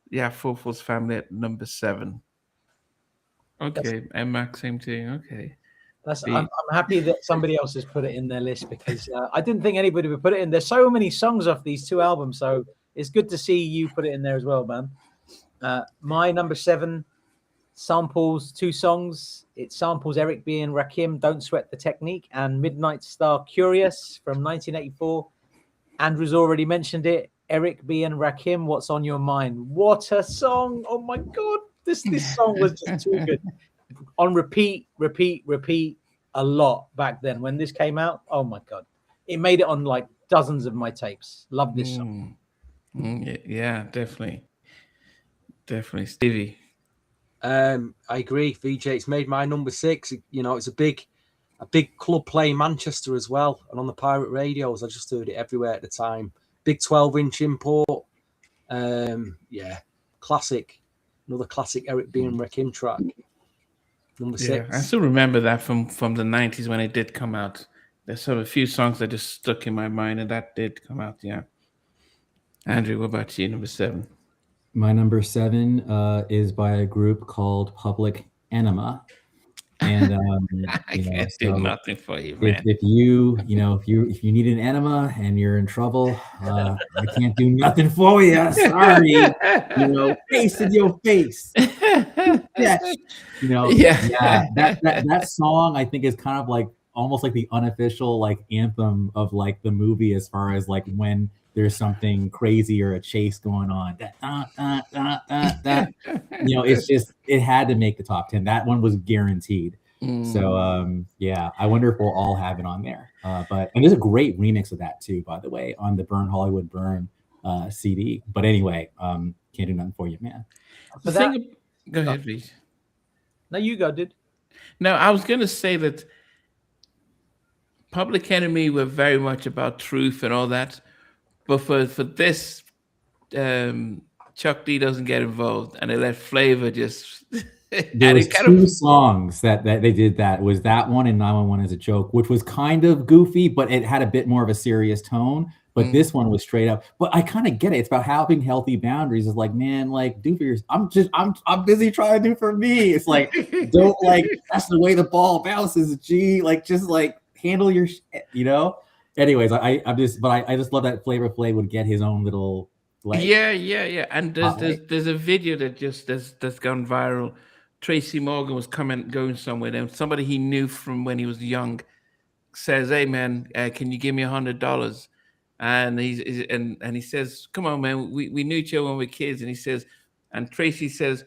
Yeah, Full Force Family at number 7. Okay, and Max, same thing. Okay. I'm happy that somebody else has put it in their list because I didn't think anybody would put it in. There's so many songs off these 2 albums, so it's good to see you put it in there as well, man. My number 7 samples 2 songs. It samples Eric B. and Rakim, Don't Sweat the Technique, and Midnight Star Curious from 1984. Andrew's already mentioned it. Eric B. and Rakim, What's on Your Mind? What a song. Oh my God. This song was just too good. On repeat a lot back then. When this came out, oh my God. It made it on like dozens of my tapes. Love this song. Yeah, definitely. Definitely. Stevie. I agree, VJ. It's made my number 6. You know, it's a big club play in Manchester as well, and on the pirate radios, I just heard it everywhere at the time. Big 12-inch import. Yeah, classic. Another classic Eric B. and Rakim track. Number 6. Yeah, I still remember that from the 90s when it did come out. There's sort of a few songs that just stuck in my mind, and that did come out. Yeah. Andrew, what about you? Number 7. My number 7 is by a group called Public Enema. And I can't do nothing for you, man. If you need an enema and you're in trouble, I can't do nothing for you. Sorry, face in your face. Yeah, that song I think is kind of like almost like the unofficial like anthem of like the movie as far as like when there's something crazy or a chase going on. It's just, it had to make the top 10. That one was guaranteed. So yeah, I wonder if we'll all have it on there. And there's a great remix of that too, by the way, on the Burn Hollywood Burn CD. But anyway, can't do nothing for you, man. Go ahead, please. No, you go, dude. No, I was gonna say that Public Enemy were very much about truth and all that. But for this, Chuck D doesn't get involved, and they let Flavor just. There was 2 songs that they did. That was that one and 911 as a joke, which was kind of goofy, but it had a bit more of a serious tone. But this one was straight up. But I kind of get it. It's about having healthy boundaries. It's like, man, like do for yourself. I'm busy trying to do for me. It's like, don't like that's the way the ball bounces. G, like just like handle your shit, Anyways, I just love that Flavor Flav would get his own little like yeah. And there's a video that's gone viral. Tracy Morgan was going somewhere, and somebody he knew from when he was young says, "Hey man, can you give me $100?" And he says, "Come on, man, we knew each other when we were kids." And he says, and Tracy says,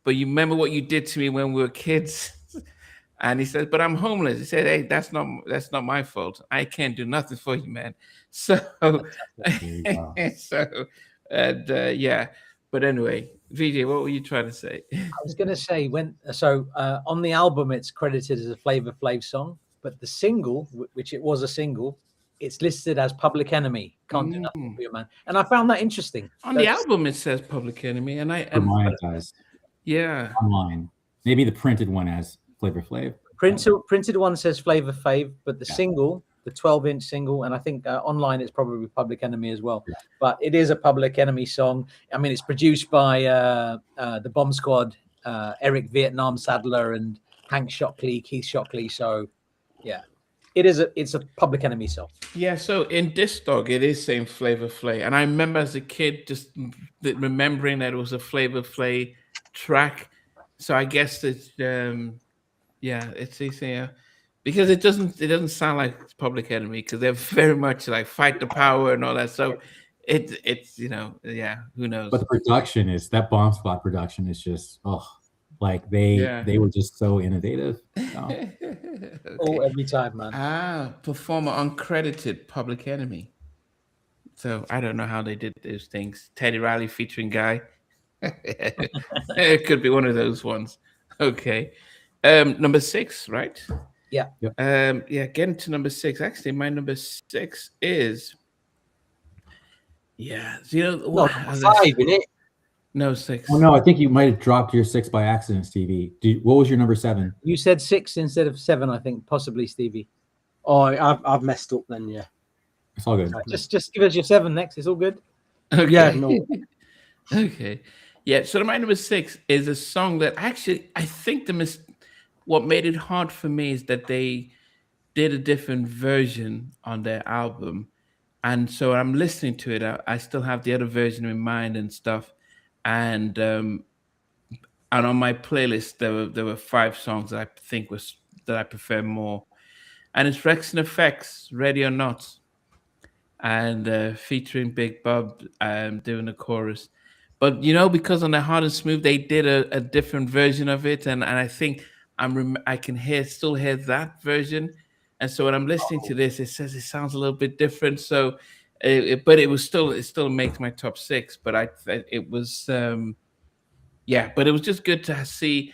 "But you remember what you did to me when we were kids?" And he says, "But I'm homeless." He said, "Hey, that's not my fault. I can't do nothing for you, man." So, yeah. But anyway, VJ, what were you trying to say? I was going to say on the album it's credited as a Flavor Flav song, but the single, which it was a single, it's listed as Public Enemy. Can't do nothing for you, man. And I found that interesting. On the album it says Public Enemy, and mine it does. Yeah. Online, maybe the printed one has Flavor Flav. Printed one says Flavor Flav, but the single, the 12-inch single, and I think online it's probably Public Enemy as well. Yeah. But it is a Public Enemy song. I mean, it's produced by the Bomb Squad, Eric Vietnam Sadler and Hank Shockley, Keith Shockley. So, yeah, it's a Public Enemy song. Yeah. So in Discog, it is saying Flavor Flav, and I remember as a kid just remembering that it was a Flavor Flav track. So I guess it's it's easier because it doesn't sound like Public Enemy because they're very much like Fight the Power and all that. So it's who knows? But the production is that Bomb Squad production is just like they were just so innovative. Okay. Every time, man. Performer uncredited Public Enemy. So I don't know how they did those things. Teddy Riley featuring Guy. It could be one of those ones. Okay. Number 6, right? Yeah. Getting to number 6. Actually, my number 6 is 5, isn't it? No, 6. Oh no, I think you might have dropped your 6 by accident, Stevie. What was your number 7? You said 6 instead of 7, I think, possibly, Stevie. Oh, I've messed up then. Yeah, it's all good. Just give us your 7 next. It's all good. Okay. Yeah, no. Okay. Yeah. So my number 6 is a song that actually I think what made it hard for me is that they did a different version on their album. And so I'm listening to it. I still have the other version in mind and stuff. And And on my playlist, there were 5 songs that I think that I prefer more. And it's Rex and Effects, Ready or Not, and featuring Big Bob doing the chorus. But because on the Hard and Smooth they did a different version of it, and I think I can still hear that version. And so when I'm listening to this, it sounds a little bit different. So, but it still makes my top 6. But it was but it was just good to see.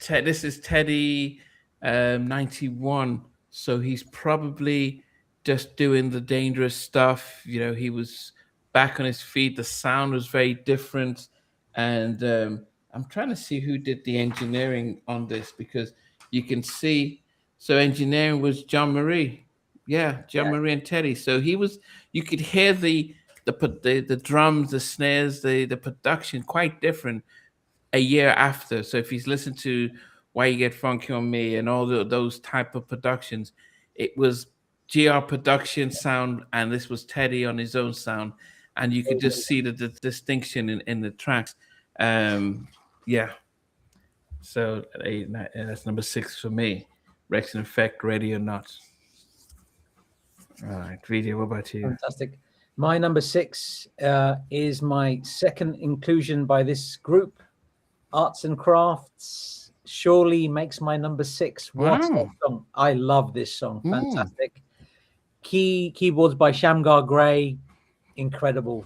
This is Teddy 91, so he's probably just doing the dangerous stuff. He was back on his feet. The sound was very different, and I'm trying to see who did the engineering on this, because you can see. So engineering was John Marie, John Marie and Teddy. So you could hear the drums, the snares, the production quite different a year after. So if he's listened to Why You Get Funky on Me and all those type of productions, it was GR production sound, and this was Teddy on his own sound, and you could just see the distinction in the tracks. So that's number 6 for me. Rex and Effect, Ready or Not. All right, Video, what about you? Fantastic. My number 6 is my second inclusion by this group, Arts and Crafts. Surely makes my number 6. What a song! I love this song. Fantastic. Keyboards by Shamgar Gray, incredible.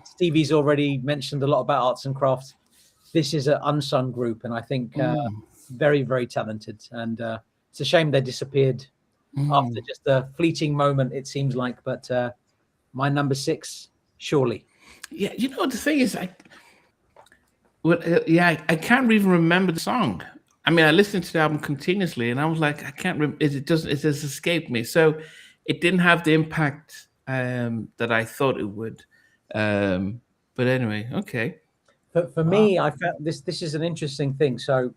Stevie's already mentioned a lot about Arts and Crafts. This is an unsung group, and I think very, very talented. And it's a shame they disappeared after just a fleeting moment, it seems like. But my number 6, Surely. Yeah, the thing is, I can't even remember the song. I mean, I listened to the album continuously, and I was like, I can't remember. It just escaped me. So it didn't have the impact that I thought it would. But anyway, okay. For me, I felt this is an interesting thing. So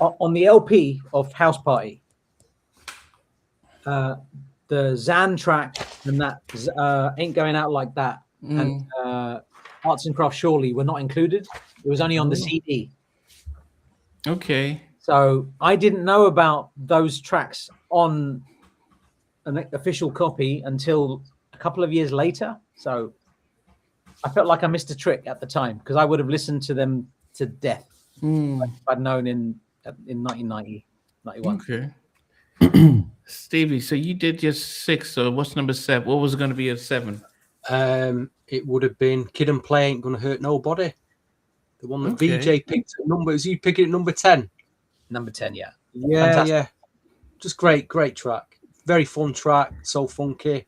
on the LP of House Party, the Zan track and that Ain't Going Out Like That and Arts and Crafts Surely were not included. It was only on the CD. Okay. So I didn't know about those tracks on an official copy until a couple of years later. So I felt like I missed a trick at the time, because I would have listened to them to death if I'd known in 1990, 91. Okay. Stevie, so you did just 6. So what's number 7? What was going to be your 7? It would have been Kid and Play Ain't Gonna Hurt Nobody. The one that VJ picked at number. Was you picking at number 10? Number 10, yeah. Yeah, fantastic. Yeah. Just great track. Very fun track. So funky.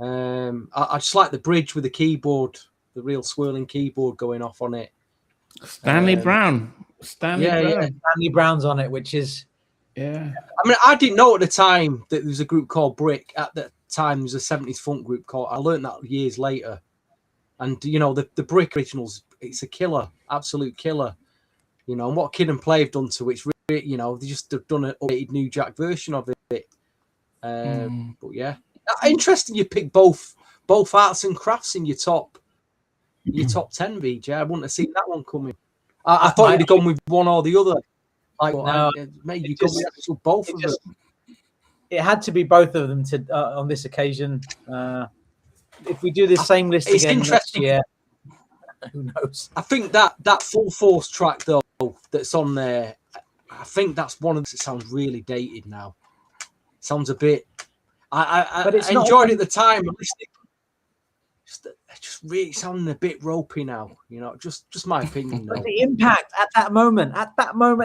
I just like the bridge with the keyboard, the real swirling keyboard going off on it. Stanley Brown. Brown. Stanley Brown's on it, which is... Yeah. I mean, I didn't know at the time that there was a group called Brick. At that time, there was a 70s funk group called... I learned that years later. And, the Brick originals, it's a killer, absolute killer. And what Kid and Play have done to it, they just have done an updated New Jack version of it. But yeah, interesting. You pick both Arts and Crafts in your top 10, VJ. I wouldn't have seen that one coming. I thought you'd have gone with one or the other. Like, no, maybe you gone with both of them. It had to be both of them on this occasion. If we do this same list again next year, who knows? I think that Full Force track though that's on there, I think that's one of the that sounds really dated now. Sounds a bit. I enjoyed it at the time. Just really sounding a bit ropey now. Just my opinion. But the impact at that moment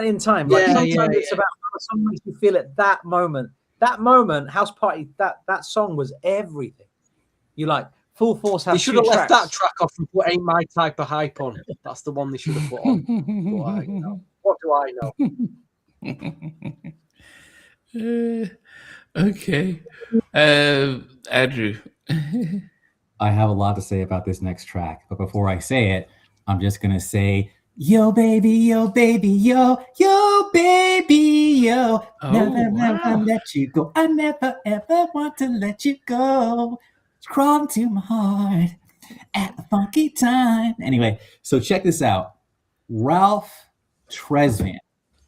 in time, like sometimes it's about how sometimes you feel at that moment. That moment, House Party, that song was everything. You like Full Force. They should have left that track off and put Ain't My Type of Hype on. That's the one they should have put on. What do I know? Okay. Andrew. I have a lot to say about this next track, but before I say it, I'm just going to say, yo, baby, yo, baby, yo, yo, baby, yo. Never let you go. I never, ever want to let you go. It's crawling to my heart at a funky time. Anyway, so check this out. Ralph Tresvant.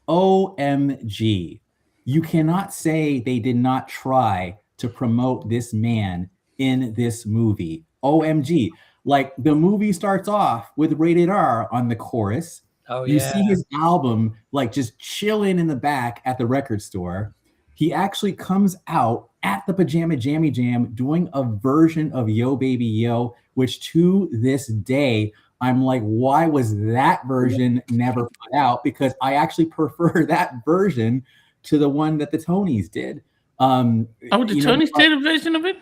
OMG. You cannot say they did not try to promote this man in this movie. OMG. Like, the movie starts off with rated R on the chorus. Oh, you yeah. see his album like just chilling in the back at the record store. He actually comes out at the Pajama Jammy Jam doing a version of Yo Baby Yo, which to this day, I'm like, why was that version never put out? Because I actually prefer that version to the one that the Tonys did. Oh, the Tonys did a version of it?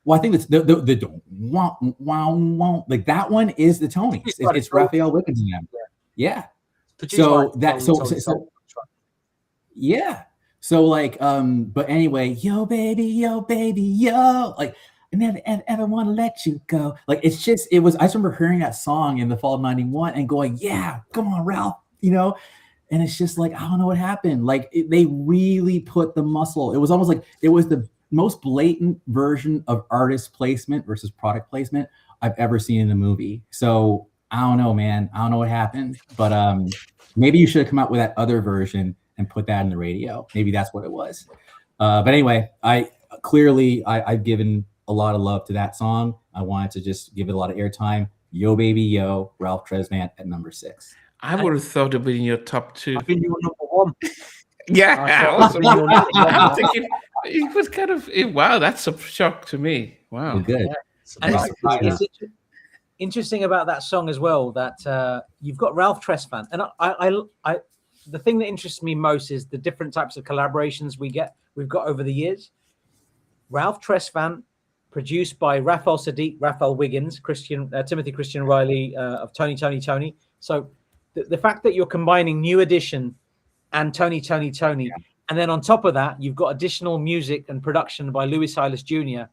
Well, I think it's the wow, like that one is the Tonys. It's Raphael Wiggins and them. Yeah. So that so yeah. So like but anyway, yo baby, yo, like I never ever want to let you go. Like it's just I just remember hearing that song in the fall of '91 and going, yeah, come on, Ralph, you know. And it's just like, I don't know what happened. Like they really put the muscle. It was almost like it was the most blatant version of artist placement versus product placement I've ever seen in a movie. So I don't know, man. I don't know what happened, but maybe you should have come out with that other version and put that in the radio. Maybe that's what it was. But anyway, I've given a lot of love to that song. I wanted to just give it a lot of airtime. Yo Baby Yo, Ralph Tresvant at number 6. I would have thought it would be in your top 2. I've been your number 1. Yeah, I'm thinking it was kind of wow. That's a shock to me. Wow, good. And it's interesting about that song as well that you've got Ralph Tresvant, and I the thing that interests me most is the different types of collaborations we've got over the years. Ralph Tresvant, produced by Raphael Sadiq, Raphael Wiggins, Timothy Christian Riley of Toni. So the fact that you're combining New Edition and Toni, and then on top of that, you've got additional music and production by Louis Silas Jr.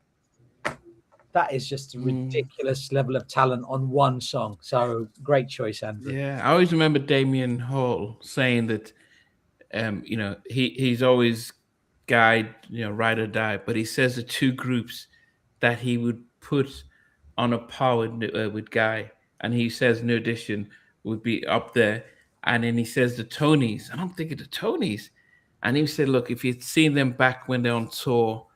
That is just a ridiculous level of talent on one song. So great choice, Andrew. Yeah, I always remember Damien Hall saying that, he's always guide, ride or die, but he says the 2 groups that he would put on a par with Guy, and he says New Edition would be up there. And then he says the Tonys. I don't think of the Tonys. And he said, look, if you'd seen them back when they're on tour,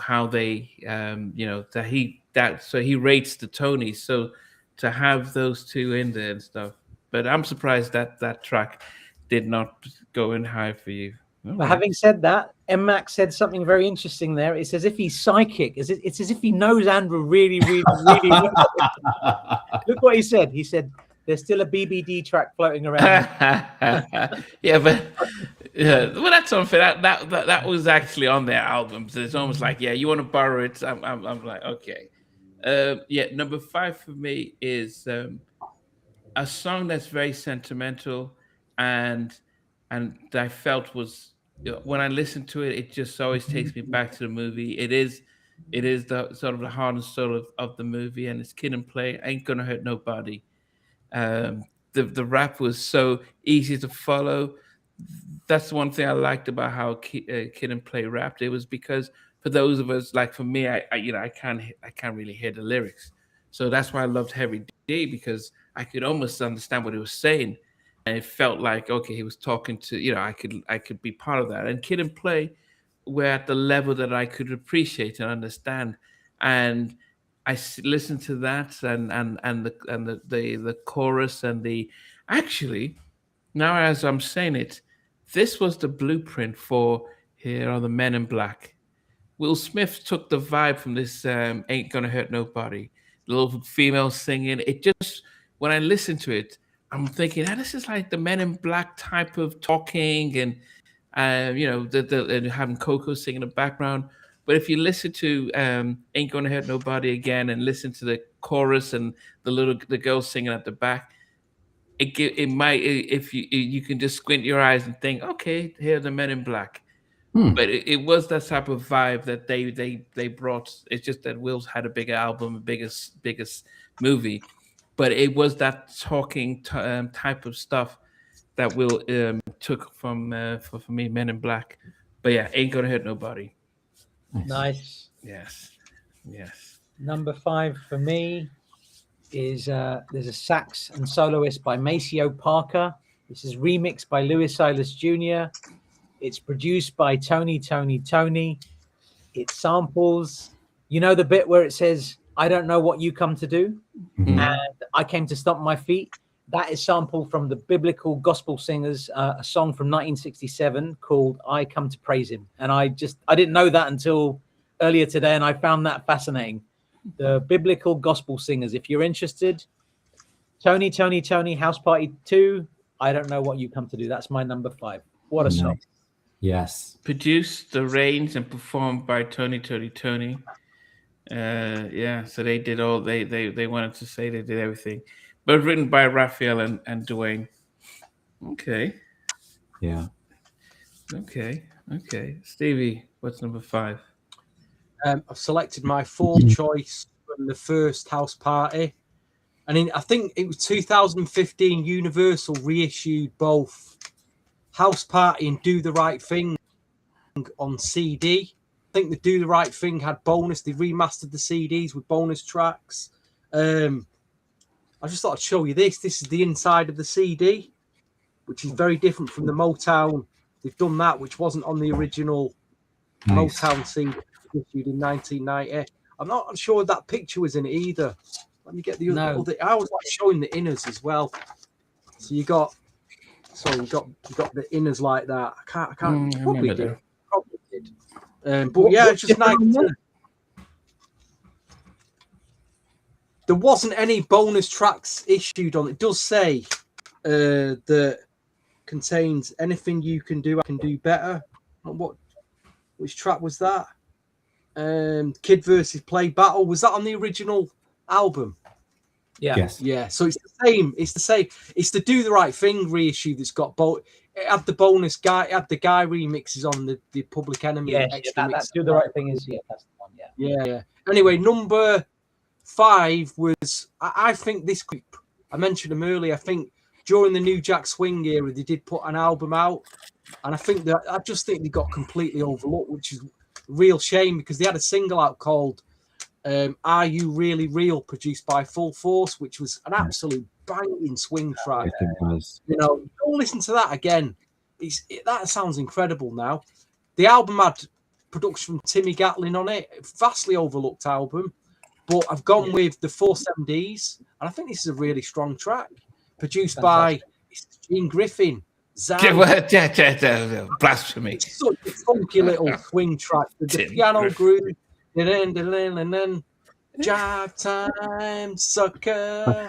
how they, so he rates the Tonys. So to have those 2 in there and stuff. But I'm surprised that track did not go in high for you. But having said that, M-Max said something very interesting there. It's as if he's psychic. It's as if he knows Andrew really, really, really well. Look what he said. He said, there's still a BBD track floating around. Yeah, but well, that's unfair. That was actually on their albums. It's almost like, yeah, you want to borrow it. I'm like, okay. Number 5 for me is a song that's very sentimental, and I felt was, when I listen to it, it just always takes me back to the movie. It is the sort of the heart and soul of the movie, and it's Kid and Play. Ain't Gonna Hurt Nobody. The rap was so easy to follow. That's the one thing I liked about how Kid and Play rapped. It was because for those of us, like for me, I can't really hear the lyrics, so that's why I loved Heavy D, because I could almost understand what he was saying, and it felt like, okay, he was talking to, I could be part of that. And Kid and Play were at the level that I could appreciate and understand, and I listened to that and the chorus and actually, now as I'm saying it, this was the blueprint for Here Are the Men in Black. Will Smith took the vibe from this Ain't Gonna Hurt Nobody, little female singing. It just, when I listen to it, I'm thinking, this is like the Men in Black type of talking, and having Coco singing in the background. But if you listen to Ain't Gonna Hurt Nobody again and listen to the chorus and the girl singing at the back, it might, if you can just squint your eyes and think, okay, here are the Men in Black. But it was that type of vibe that they brought. It's just that Will's had a bigger album, a biggest movie, but it was that talking type of stuff that Will took from for me, Men in Black. But yeah, Ain't Gonna Hurt Nobody. Nice. Yes. Number 5 for me is there's a sax and soloist by Maceo Parker, This is remixed by Louis Silas Jr. It's produced by Toni. It samples, you know, the bit where it says, "I don't know what you come to do, and I came to stomp my feet." That is sampled from the Biblical Gospel Singers, a song from 1967 called "I Come to Praise Him." And I didn't know that until earlier today, and I found that fascinating. The Biblical Gospel Singers. If you're interested, Toni, House Party 2. I don't know what you come to do. That's my number 5. What a song. Yes. Produced, arranged, and performed by Toni. Yeah, so they did all they wanted to say, they did everything. But written by Raphael and Dwayne. Okay. Yeah. Okay. Stevie, what's number 5? I've selected my 4th choice from the first House Party. And I think it was 2015, Universal reissued both House Party and Do the Right Thing on CD. I think the Do the Right Thing had bonus. They remastered the CDs with bonus tracks. I just thought I'd show you this. This is the inside of the CD, which is very different from the Motown. They've done that, which wasn't on the original Motown CD issued in 1990. I'm not sure that picture was in it either. Let me get the other. I was like showing the inners as well. So you got the inners like that. I can't. Probably did. But yeah, it's just nice. There wasn't any bonus tracks issued on it. It does say that contains anything you can do, I can do better. Which track was that? Kid versus Play Battle. Was that on the original album? Yeah. Yes. Yeah. So it's the same. It's the same. It's the Do the Right Thing reissue that's got both. It had the bonus guy. It had the guy remixes on the Public Enemy. Yeah, that's Do the Right Thing is that's the one. Yeah. Anyway, number 5 was I think this group. I mentioned them earlier. I think during the New Jack Swing era, they did put an album out, and I just think they got completely overlooked, which is a real shame because they had a single out called "Are You Really Real," produced by Full Force, which was an absolute banging swing track. You know, go listen to that again. That sounds incredible now. The album had production from Timmy Gatlin on it, vastly overlooked album, but I've gone with the 4/7Ds, and I think this is a really strong track, produced by Gene Griffin. Blasphemy. It's such a funky little swing track with the piano groove. And then jive time, sucker.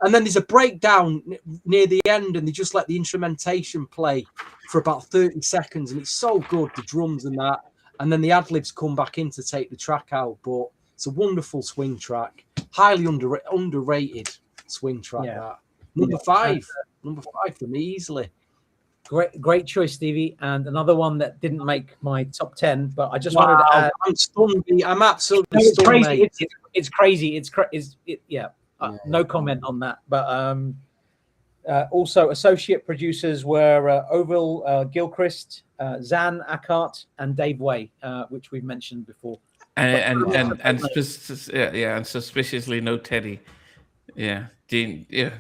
And then there's a breakdown near the end, and they just let the instrumentation play for about 30 seconds, and it's so good, the drums and that. And then the ad-libs come back in to take the track out, but it's a wonderful swing track. Highly underrated swing track, that. Number 5 for me, easily. Great choice, Stevie. And another one that didn't make my top 10, but I just wanted to add. I'm stunned. I'm absolutely stunned. Crazy. It's crazy. No comment on that. But also associate producers were Orville Gilchrist, Zan Akart, and DeVoe, which we've mentioned before. And suspiciously no Teddy. Yeah, Dean. Yeah.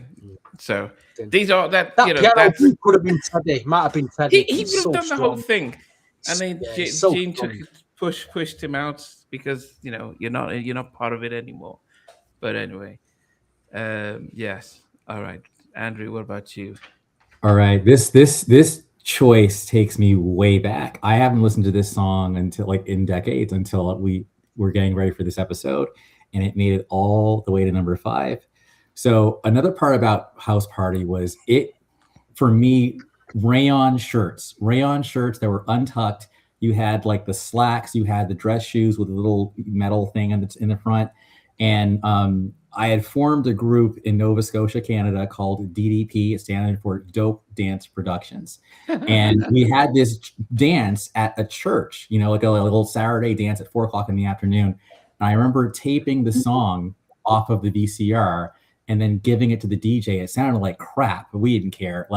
So these are that could have been Teddy. Might have been Teddy. He would have done the whole thing. I mean, Gene pushed him out because you're not part of it anymore. But anyway, yes. All right, Andrew. What about you? All right, this choice takes me way back. I haven't listened to this song until in decades, until we were getting ready for this episode, and it made it all the way to number 5. So another part about House Party was for me, rayon shirts that were untucked. You had the slacks, you had the dress shoes with a little metal thing in the front. And I had formed a group in Nova Scotia, Canada called DDP, standing for Dope Dance Productions. And we had this dance at a church, like a little Saturday dance at 4:00 in the afternoon. And I remember taping the song off of the VCR and then giving it to the DJ. It sounded like crap, but we didn't care.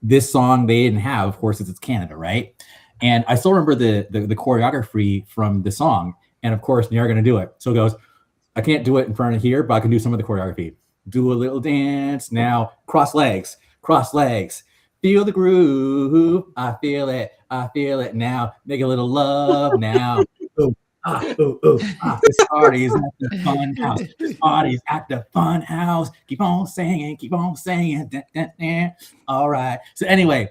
This song they didn't have, of course, it's Canada, right? And I still remember the choreography from the song. And of course, they're going to do it. So it goes, I can't do it in front of here, but I can do some of the choreography. Do a little dance now, cross legs, cross legs, feel the groove. I feel it now. Make a little love now. Ooh, this party's at the fun house. This party's at the fun house. Keep on singing, keep on singing. Da, da, da. All right. So anyway,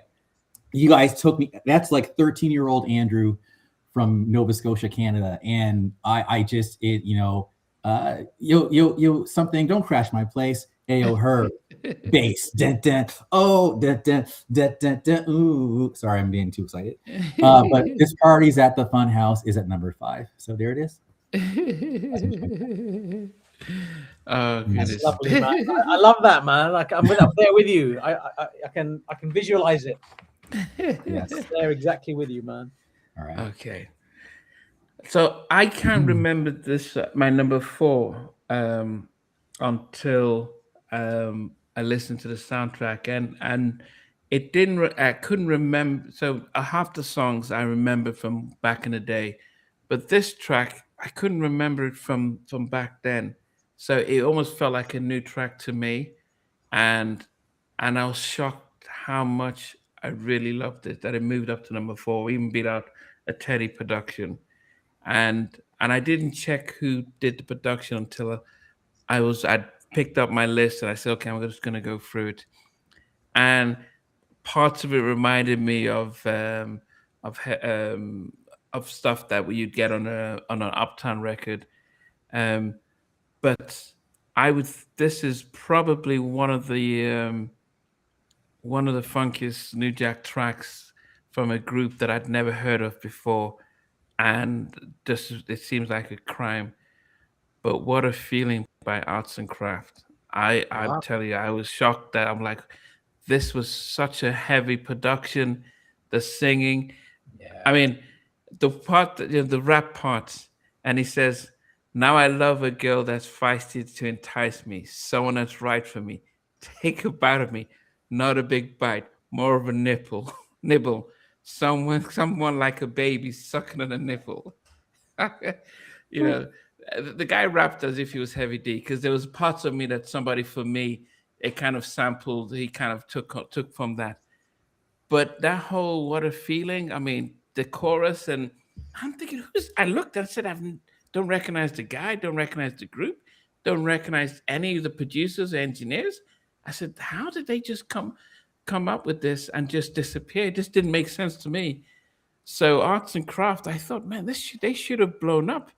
you guys took me. That's like 13-year-old Andrew from Nova Scotia, Canada, and I just yo something. Don't crash my place. Ayo her bass. Dun, dun, oh dun, dun, dun, dun, dun, ooh. Sorry, I'm being too excited. But this party's at the Fun House is at number 5. So there it is. Oh, goodness. Lovely, man. I love that, man. Like I'm there with you. I can visualize it. Yes. I'm there exactly with you, man. All right. Okay. So I can't remember this, my number 4, until I listened to the soundtrack, and it didn't. I couldn't remember. So half the songs I remember from back in the day, but this track I couldn't remember it from back then. So it almost felt like a new track to me, and I was shocked how much I really loved it, that it moved up to number 4, even beat out a Teddy production. And I didn't check who did the production until I picked up my list and I said, okay, I'm just going to go through it. And parts of it reminded me of stuff that you'd get on an Uptown record. But this is probably one of the funkiest New Jack tracks from a group that I'd never heard of before, and it seems like a crime. But What a Feeling by Arts and Craft. I'm telling you, I was shocked that I'm like, this was such a heavy production. The singing, I mean, the part, the rap parts, and he says, "Now I love a girl that's feisty to entice me, someone that's right for me. Take a bite of me, not a big bite, more of a nibble. Someone like a baby sucking on a nipple." The guy rapped as if he was Heavy D, because there was parts of me that somebody for me, it kind of sampled. He kind of took from that. But that whole What a Feeling, I mean, the chorus, and I'm thinking, I looked and said, don't recognize the guy, don't recognize the group, don't recognize any of the producers or engineers. I said, how did they just come up with this and just disappear? It just didn't make sense to me. So Arts and Craft, I thought, man, they should have blown up,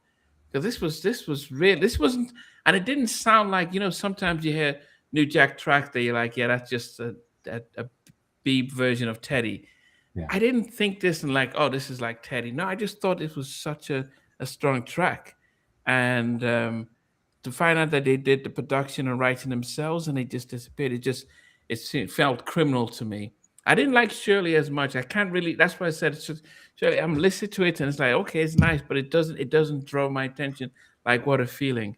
because this was real. This wasn't, and it didn't sound like, sometimes you hear New Jack tracks that you're like, yeah, that's just a B version of Teddy. Yeah. I didn't think this and like, oh, this is like Teddy. No, I just thought it was such a strong track. And to find out that they did the production and writing themselves and they just disappeared, it felt criminal to me. I didn't like Shirley as much. I can't really, that's why I said, Shirley, I'm listening to it and it's like, okay, it's nice, but it doesn't draw my attention like What a Feeling.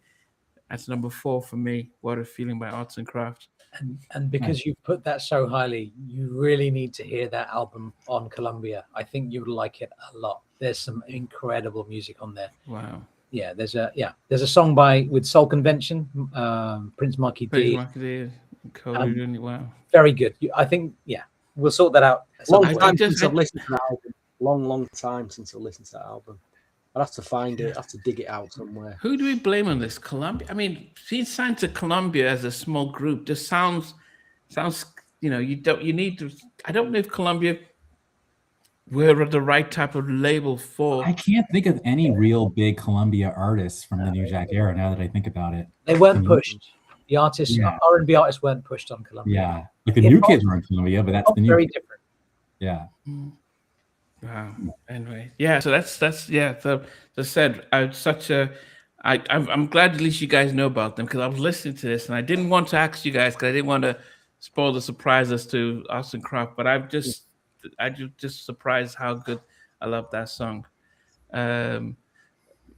That's number 4 for me, What a Feeling by Arts and Crafts. And because you've put that so highly, you really need to hear that album on Columbia. I think you would like it a lot. There's some incredible music on there. Wow. Yeah, there's a song with Soul Convention, Prince Marky D. Wow. Very good. I think, we'll sort that out. Long time since I've listened to that album. Long time since I've listened to that album. I'd have to find it. I'd have to dig it out somewhere. Who do we blame on this? Columbia? I mean, being signed to Columbia as a small group just sounds. You need to. I don't know if Columbia were the right type of label for. I can't think of any real big Columbia artists from the New Jack era. Now that I think about it, they weren't pushed. The artists, R&B artists, weren't pushed on Columbia. Yeah, like the new kids were on Columbia, but that's the new. Very different. Yeah. Wow. Anyway, so that's the said. I'm glad at least you guys know about them, because I was listening to this and I didn't want to ask you guys because I didn't want to spoil the surprise as to Arts and Craft, but I just surprised how good I love that song.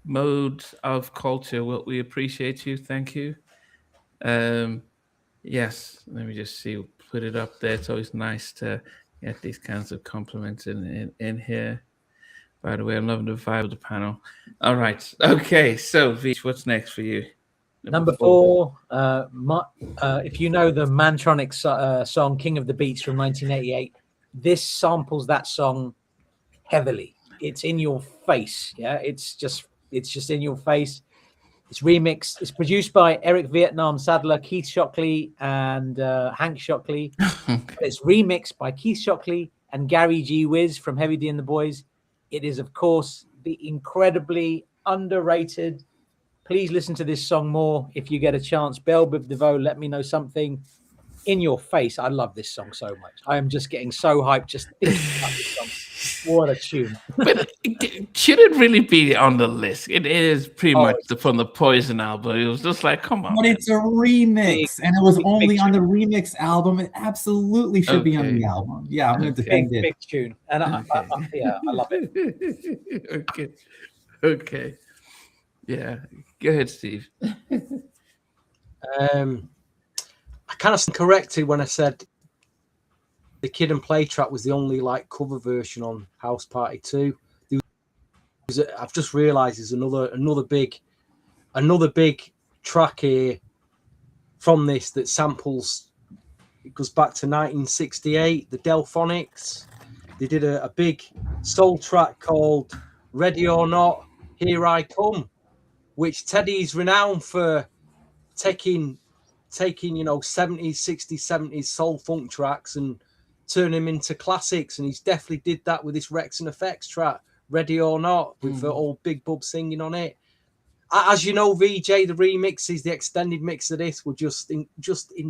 Mode of Culture. Well, we appreciate you. Thank you. Yes. Let me just see. Put it up there. It's always nice to get these kinds of compliments in here. By the way, I'm loving the vibe of the panel. All right. Okay. So, Vish, what's next for you? Number 4, if you know the Mantronic song "King of the Beats" from 1988, this samples that song heavily. It's in your face. Yeah, it's just in your face. It's remixed. It's produced by Eric Vietnam Sadler, Keith Shockley, and Hank Shockley. It's remixed by Keith Shockley and Gary G. Wiz from Heavy D and the Boys. It is, of course, the incredibly underrated. Please listen to this song more if you get a chance. Bell with DeVoe, Let Me Know Something. In your face. I love this song so much. I am just getting so hyped just thinking about this song. What a tune. But should it really be on the list? It is pretty much from the Poison album. It was just like, come on. But it's a remix, and it was only on the remix album. It absolutely should be on the album. Yeah, I'm going to defend it. Big tune. And I love it. Okay. Yeah. Go ahead, Steve. I kind of corrected when I said the Kid and Play track was the only like cover version on House Party 2. I've just realised there's another big track here from this that samples. It goes back to 1968. The Delphonics. They did a big soul track called "Ready or Not, Here I Come," which Teddy's renowned for taking 70s, 60s, 70s soul funk tracks and turn them into classics. And he's definitely did that with this Rex and Effects track, "Ready or Not," with old Big Bub singing on it. As you know, VJ, the remixes, the extended mix of this were just in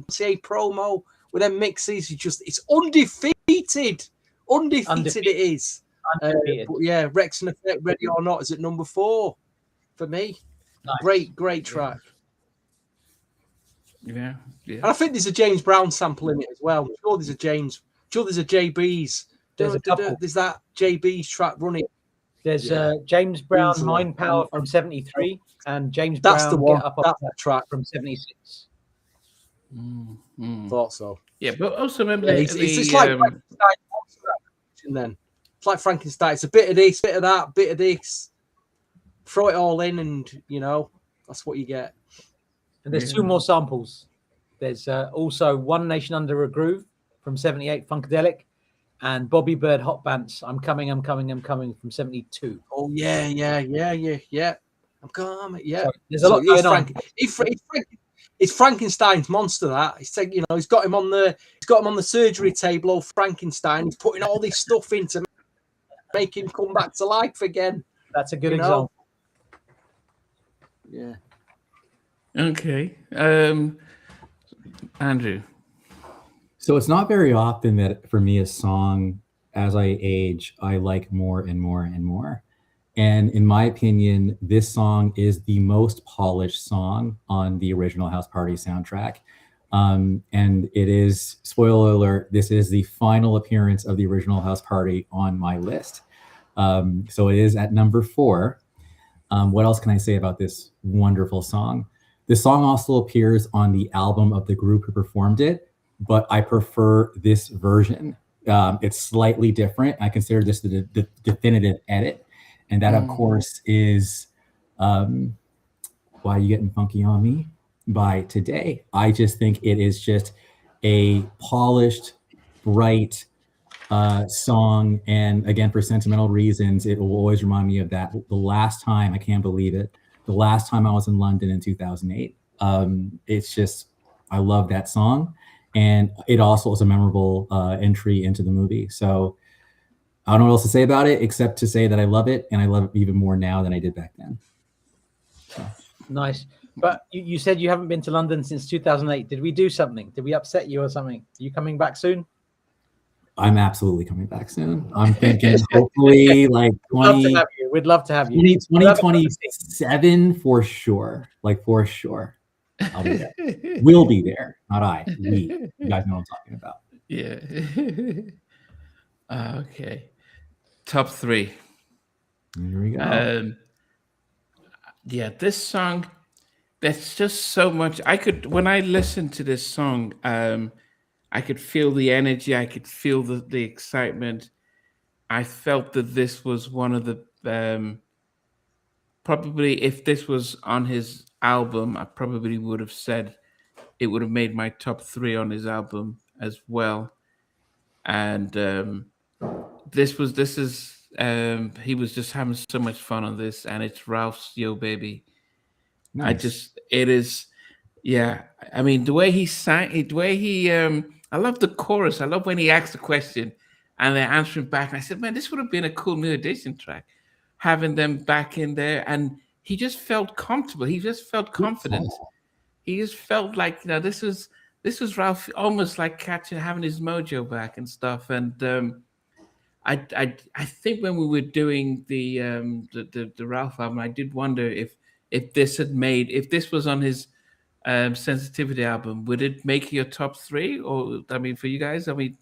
say promo with them mixes. It's undefeated. Undefeated it is. But yeah, Rex and Effect, "Ready or Not" is at number 4 for me. Nice. Great track. Yeah. And I think there's a James Brown sample in it as well. I'm sure there's a JB's. There's that JB's track running. There's James Brown, Mind Power from 73, and James That's Brown, the one. Get Up That's that track from 76. Thought so. Yeah, but also remember it's like Frankenstein. Then it's like Frankenstein. It's a bit of this, bit of that, bit of this. Throw it all in, and that's what you get. And there's 2 more samples. There's also One Nation Under a Groove from 78, Funkadelic, and Bobby Bird Hot Bants, I'm Coming from 72. Oh, yeah. I'm coming, yeah. So there's a lot going on. It's Frankenstein's monster, that. He's taking, he's got him on the surgery table, old Frankenstein. He's putting all this stuff in to make him come back to life again. That's a good example. Yeah. Okay. Andrew. So it's not very often that for me a song, as I age, I like more and more and more. And in my opinion, this song is the most polished song on the original House Party soundtrack. And it is, spoiler alert, this is the final appearance of the original House Party on my list. So it is at number 4. What else can I say about this wonderful song? This song also appears on the album of the group who performed it, but I prefer this version. It's slightly different. I consider this the definitive edit. And that, of course, is Why Are You Getting Funky on Me by Today. I just think it is just a polished, bright song. And again, for sentimental reasons, it will always remind me of that. The last time, I can't believe it, the last time I was in London in 2008. It's just, I love that song. And it also is a memorable entry into the movie. So I don't know what else to say about it, except to say that I love it, and I love it even more now than I did back then. So. Nice. But you said you haven't been to London since 2008. Did we do something? Did we upset you or something? Are you coming back soon? I'm absolutely coming back soon. I'm thinking hopefully like 20. We'd love to have you. 2027 for sure. Like for sure. I'll be there. We'll be there. Not I. We. You guys know what I'm talking about. Yeah. Okay. Top 3. Here we go. Yeah, this song, there's just so much. When I listened to this song, I could feel the energy. I could feel the excitement. I felt that this was one of the, probably if this was on his album, I probably would have said it would have made my top 3 on his album as well. And this is he was just having so much fun on this, and it's Ralph's Yo Baby. Nice. It is, yeah. I mean, the way he sang, the way he, I love the chorus. I love when he asks the question and they're answering back. And I said, man, this would have been a cool New Edition track, having them back in there. And he just felt comfortable. He just felt confident. He just felt like, this was Ralph, almost like having his mojo back and stuff. And I think when we were doing the Ralph album, I did wonder if this was on his Sensitivity album, would it make your top 3? Or I mean, for you guys, I mean,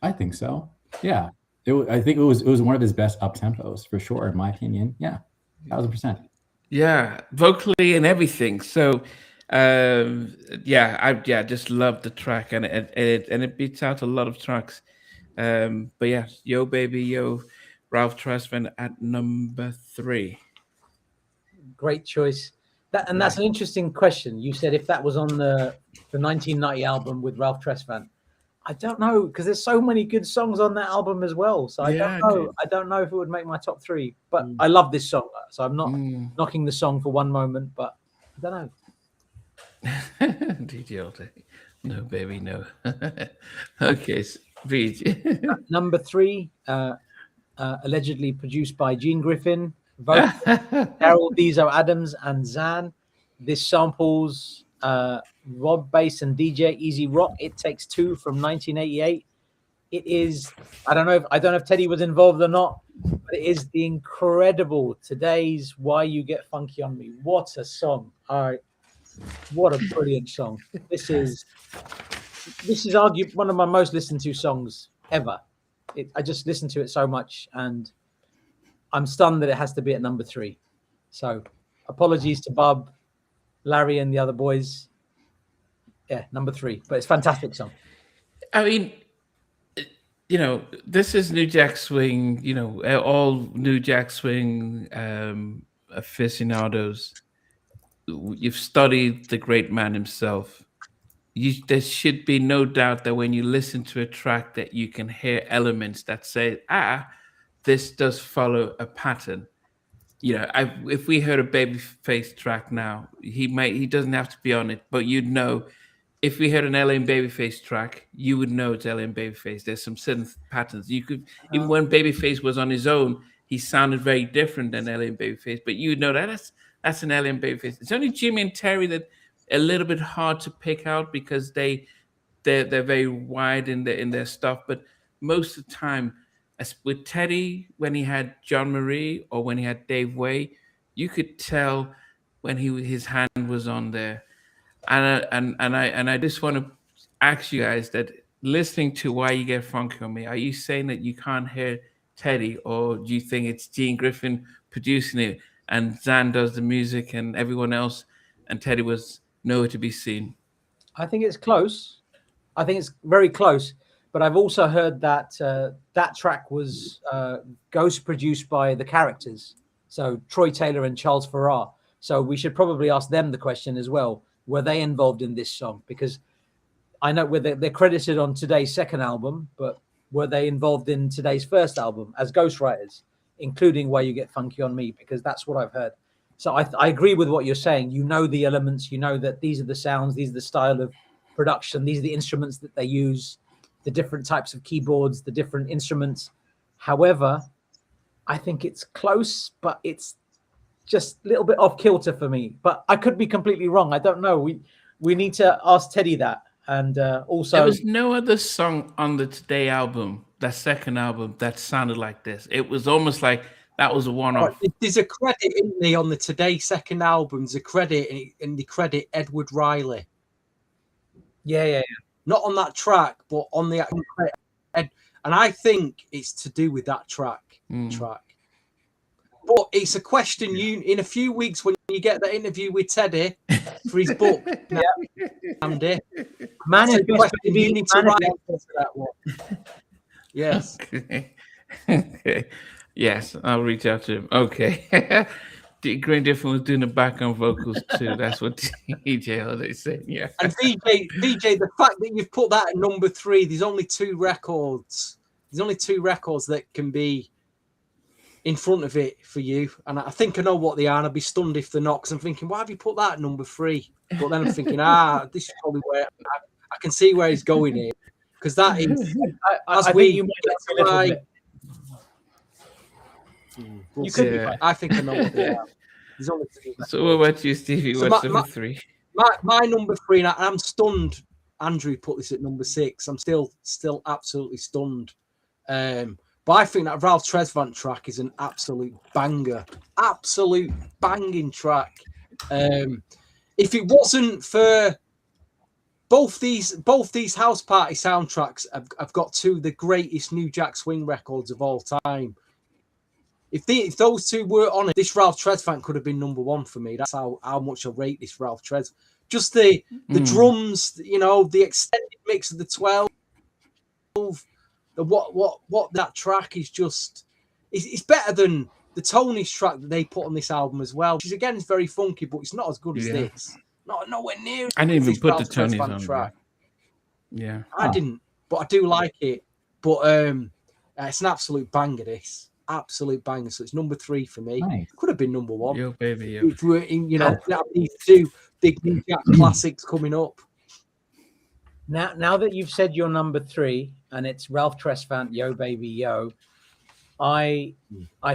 I think so. Yeah, I think it was one of his best up tempos for sure, in my opinion. Yeah, 1000%. Yeah, vocally and everything. So, I just love the track, and it beats out a lot of tracks. But yeah, Yo Baby Yo, Ralph Tresvant at number 3. Great choice. That's an interesting question. You said if that was on the 1990 album with Ralph Tresvant. I don't know, because there's so many good songs on that album as well. So I don't know. I don't know if it would make my top 3. But I love this song, so I'm not knocking the song for one moment. But I don't know. DJ, no baby, no. Okay, read. Number 3, allegedly produced by Gene Griffin, Daryl Dizzo Adams, and Zan. This samples Rob Bass and DJ Easy Rock. It Takes Two from 1988. It is, I don't know if Teddy was involved or not, but it is the incredible Today's Why You Get Funky on Me. What a song. All right. What a brilliant song. This is arguably one of my most listened to songs ever. I just listen to it so much, and I'm stunned that it has to be at number 3. So apologies to Bob, Larry, and the other boys. Yeah, number 3, but it's a fantastic song. I mean, this is New Jack Swing, all New Jack Swing aficionados. You've studied the great man himself. There should be no doubt that when you listen to a track that you can hear elements that say, this does follow a pattern. If we heard a Babyface track now, he doesn't have to be on it, but if we heard an LA Babyface track, you would know it's LA Babyface. There's some certain patterns. You could, even when Babyface was on his own, he sounded very different than LA Babyface, but you would know that's an LA Babyface. It's only Jimmy and Terry that a little bit hard to pick out because they're very wide in their stuff. But most of the time, as with Teddy, when he had John Marie or when he had DeVoe, you could tell when his hand was on there. And I just want to ask you guys that listening to Why You Get Funky on Me, are you saying that you can't hear Teddy, or do you think it's Gene Griffin producing it and Zan does the music and everyone else, and Teddy was nowhere to be seen? I think it's close. I think it's very close. But I've also heard that that track was ghost produced by the Characters, so Troy Taylor and Charles Farrar. So we should probably ask them the question as well. Were they involved in this song? Because I know they're credited on today's second album, but were they involved in today's first album as ghostwriters, including Why You Get Funky on Me? Because that's what I've heard. So I agree with what you're saying. The elements, that these are the sounds, these are the style of production, these are the instruments that they use, the different types of keyboards, the different instruments. However, I think it's close, but it's just a little bit off kilter for me. But I could be completely wrong. I don't know. We need to ask Teddy that. And also, there was no other song on the Today album, that second album, that sounded like this. It was almost like that was a one-off. There's a credit in me on the Today second album. There's a credit, and the credit Edward Riley. Yeah. Not on that track, but on the actual credit. And I think it's to do with that track. But it's a question in a few weeks when you get that interview with Teddy for his book. Andy, man, you need to write answer to that one. Yes. Okay. Yes, I'll reach out to him. Okay. Green Different was doing the background vocals too. That's what DJ Holiday said. Yeah. And VJ, the fact that you've put that at number 3, there's only 2 records. There's only 2 records that can be in front of it for you. And I think I know what they are, and I'd be stunned if they're not, because I'm thinking, why have you put that at number 3? But then I'm thinking, this is probably where I can see where he's going here. Because that is, I think you might have a little bit. You could be right. I think I know what they are. There's only 2 records. So what about you, Stevie? So What's number 3? My number 3, and I'm stunned. Andrew put this at number 6. I'm still absolutely stunned. But I think that Ralph Tresvant track is an absolute banger, absolute banging track. If it wasn't for both these house party soundtracks, I've got 2 of the greatest New Jack Swing records of all time. If those 2 were on it, this Ralph Tresvant could have been number 1 for me. That's how much I rate this Ralph Tresvant. Just the drums, the extended mix of the 12. What that track is just, it's better than the Tony's track that they put on this album as well, which again is very funky, but it's not as good as this. Nowhere near. I didn't even put the Tony's Tony's on track. Yeah, I didn't, but I do like it. But it's an absolute banger. This absolute banger. So it's number 3 for me. Nice. Could have been number 1. Yo, baby, yo. If we're in, these 2 big New Jack classics coming up. Now that you've said your number 3 and it's Ralph Tresvant, Yo Baby Yo, I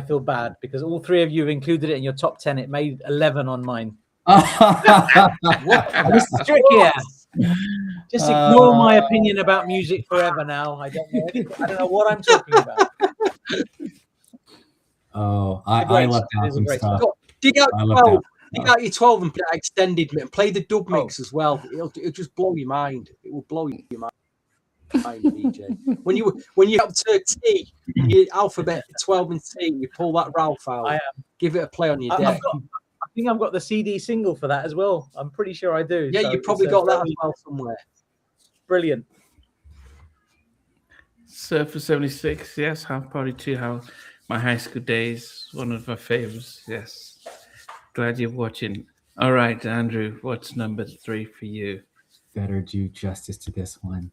feel bad because all 3 of you have included it in your top 10. It made 11 on mine. This is trickier. Just ignore my opinion about music forever now. I don't know what I'm talking about. I left out some stuff. Dig out 12. Dig out your 12 and play extended and play the dub mix as well. It'll just blow your mind. It will blow your mind, DJ. When you up to T, your alphabet 12 and T, you pull that Ralph out. Give it a play on your deck. I think I've got the CD single for that as well. I'm pretty sure I do. Yeah, you probably got that as well somewhere. Brilliant. Surfer 76, yes. Half Party 2, how my high school days, one of my favorites, yes. Glad you're watching. All right, Andrew, what's number 3 for you? Better do justice to this one.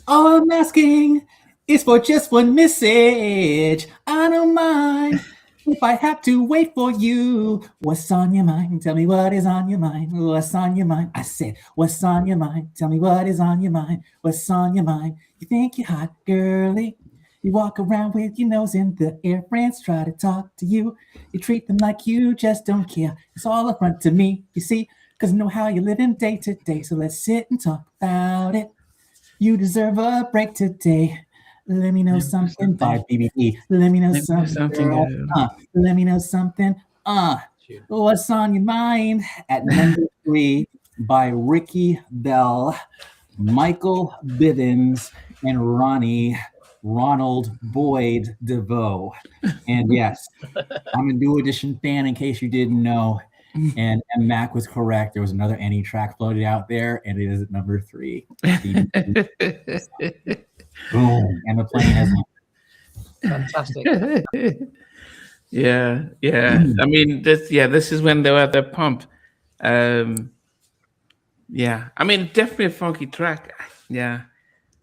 All I'm asking is for just one message. I don't mind if I have to wait for you. What's on your mind? Tell me what is on your mind. What's on your mind? I said, what's on your mind? Tell me what is on your mind. What's on your mind? You think you're hot, girly? You walk around with your nose in the air. Friends try to talk to you. You treat them like you just don't care. It's all a front to me, you see, because I know how you're living day to day. So let's sit and talk about it. You deserve a break today. Let me know something by BBE. Let me know something. Let me know something. What's on your mind? At number 3 by Ricky Bell, Michael Bivins, and Ronald Boyd DeVoe. And yes, I'm a New Edition fan in case you didn't know. And Mac was correct. There was another any track floated out there, and it is at number 3. Boom. And the plane has Fantastic. Yeah. I mean, this is when they were at their pump. Yeah. I mean, definitely a funky track. Yeah.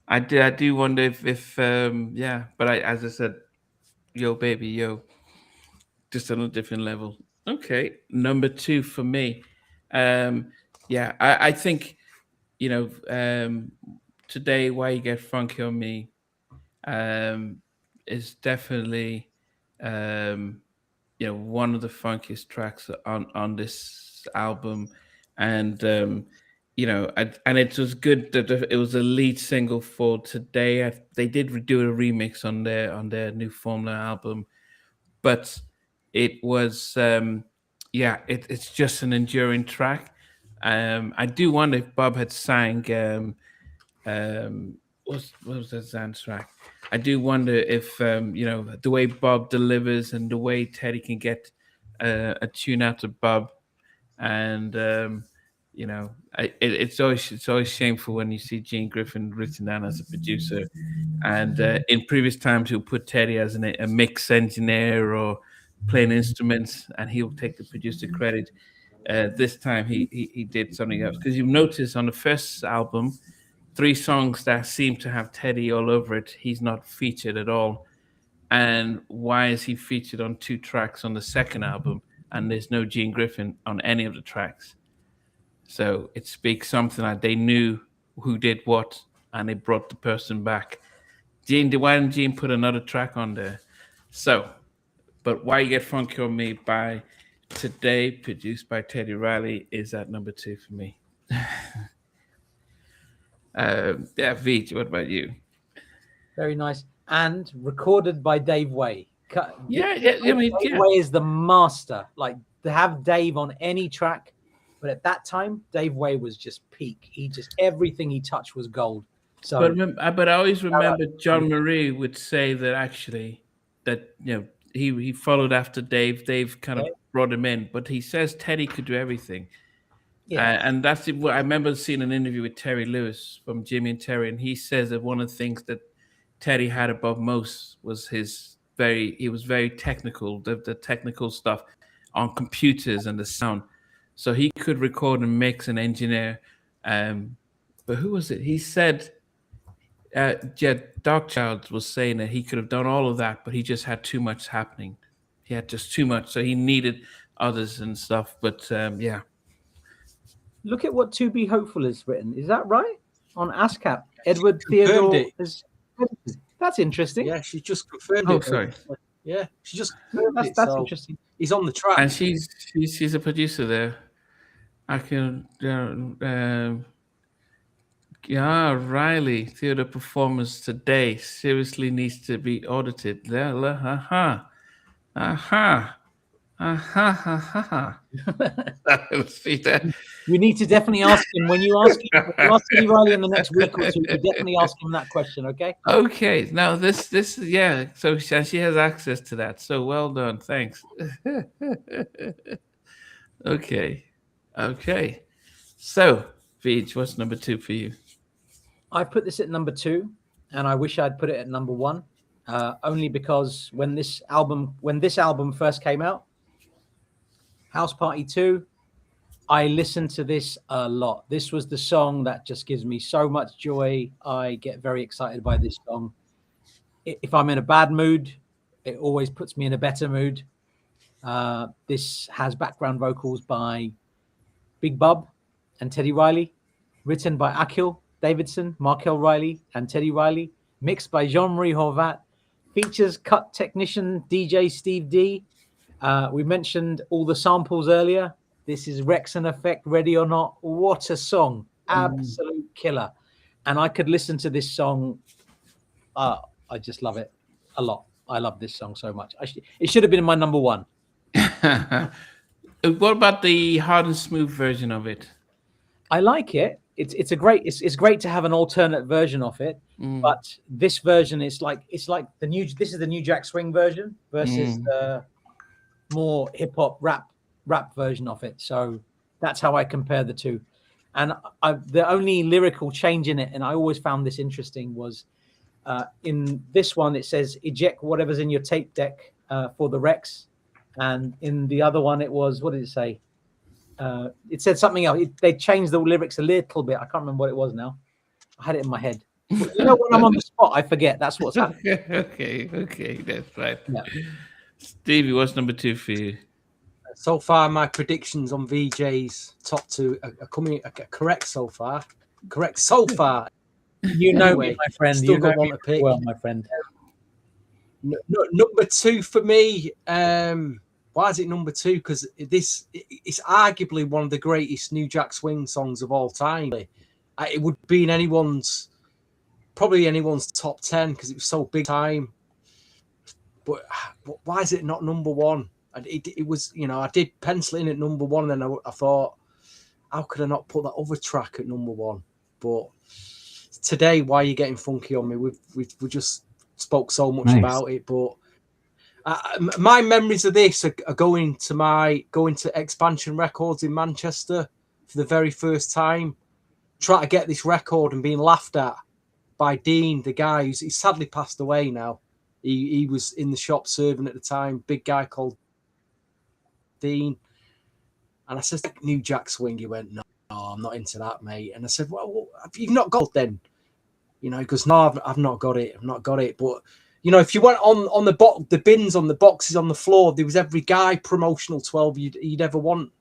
I do wonder if but as I said, Yo Baby Yo, just on a different level. Okay, number 2 for me. I think, today Why You Get Funky on Me is definitely one of the funkiest tracks on this album, and and it was good that it was a lead single for Today. They did do a remix on their new Formula album, but it was it's just an enduring track. I do wonder if Bob had sang what was that Zan track? I do wonder if the way Bob delivers and the way Teddy can get a tune out to Bob, and You know, it's always shameful when you see Gene Griffin written down as a producer, and in previous times he'll put Teddy as a mix engineer or playing instruments, and he'll take the producer credit. This time he did something else, because you've noticed on the first album, 3 songs that seem to have Teddy all over it, he's not featured at all. And why is he featured on 2 tracks on the second album, and there's no Gene Griffin on any of the tracks? So it speaks something like they knew who did what, and they brought the person back. Why didn't Gene put another track on there? So, but Why You Get Funky on Me by Today, produced by Teddy Riley, is at number 2 for me. Yeah, Veej, what about you? Very nice. And recorded by DeVoe. Yeah, DeVoe is the master. Like, to have Dave on any track. But at that time, DeVoe was just peak. Everything he touched was gold. So, but I always remember John Marie would say that actually, that he followed after Dave. Dave kind of brought him in, but he says Teddy could do everything. Yeah, and that's it. I remember seeing an interview with Terry Lewis from Jimmy and Terry, and he says that one of the things that Teddy had above most was he was very technical, the technical stuff on computers and the sound. So he could record and mix and engineer. But who was it? He said, Darkchild was saying that he could have done all of that, but he just had too much happening. He had just too much. So he needed others and stuff. But yeah. Look at what To Be Hopeful is written. Is that right? On ASCAP. Edward Theodore. That's interesting. Yeah, she just confirmed it. Oh, sorry. Yeah, she just that's interesting. He's on the track, and she's a producer there. I can Riley theater performance today seriously needs to be audited. See that? You need to definitely ask him when you ask Teddy Riley in the next week or 2. You definitely ask him that question, okay? Okay. Now this yeah. So she has access to that. So well done. Thanks. Okay. So Veej, what's number 2 for you? I put this at number 2, and I wish I'd put it at number 1, only because when this album first came out, House Party 2, I listened to this a lot. This was the song that just gives me so much joy. I get very excited by this song. If I'm in a bad mood, it always puts me in a better mood. This has background vocals by Big Bub and Teddy Riley, written by Akil Davidson, Markel Riley, and Teddy Riley, mixed by Jean-Marie Horvat, features cut technician DJ Steve D. We mentioned all the samples earlier. This is Rexon Effect, Ready or Not. What a song. Absolute killer. And I could listen to this song. I just love it a lot. I love this song so much. It should have been in my number 1. What about the hard and smooth version of it? I like it. It's great to have an alternate version of it. But this version is this is the New Jack Swing version versus the more hip hop rap version of it. So that's how I compare the 2. And the only lyrical change in it, and I always found this interesting, was in this one it says eject whatever's in your tape deck for the Rex, and in the other one it was, what did it say? It said something else. They changed the lyrics a little bit. I can't remember what it was now. I had it in my head. You know, when I'm on the spot, I forget. That's what's happening. Okay, that's right. Yeah. Stevie, what's number 2 for you? So far, my predictions on VJ's top 2 are coming correct so far. You know me, my friend. Still got one to pick. Well, my friend. Number 2 for me. Why is it number 2? Because it's arguably one of the greatest New Jack Swing songs of all time. It would be in probably anyone's top 10 because it was so big time. But why is it not number 1? It was, I did pencil in at number 1, and then I thought, how could I not put that other track at number 1? But today, Why Are You Getting Funky on Me? We just spoke so much about it, but my memories of this are going to Expansion Records in Manchester for the very first time, trying to get this record and being laughed at by Dean, the guy he's sadly passed away now. He was in the shop serving at the time, big guy called Dean. And I said, New Jack Swing. He went, no, I'm not into that, mate. And I said, well, you've not got it then? You know, he goes, no, I've not got it. I've not got it. But, you know, if you went on the bins, on the boxes on the floor, there was every guy promotional 12 you'd ever want.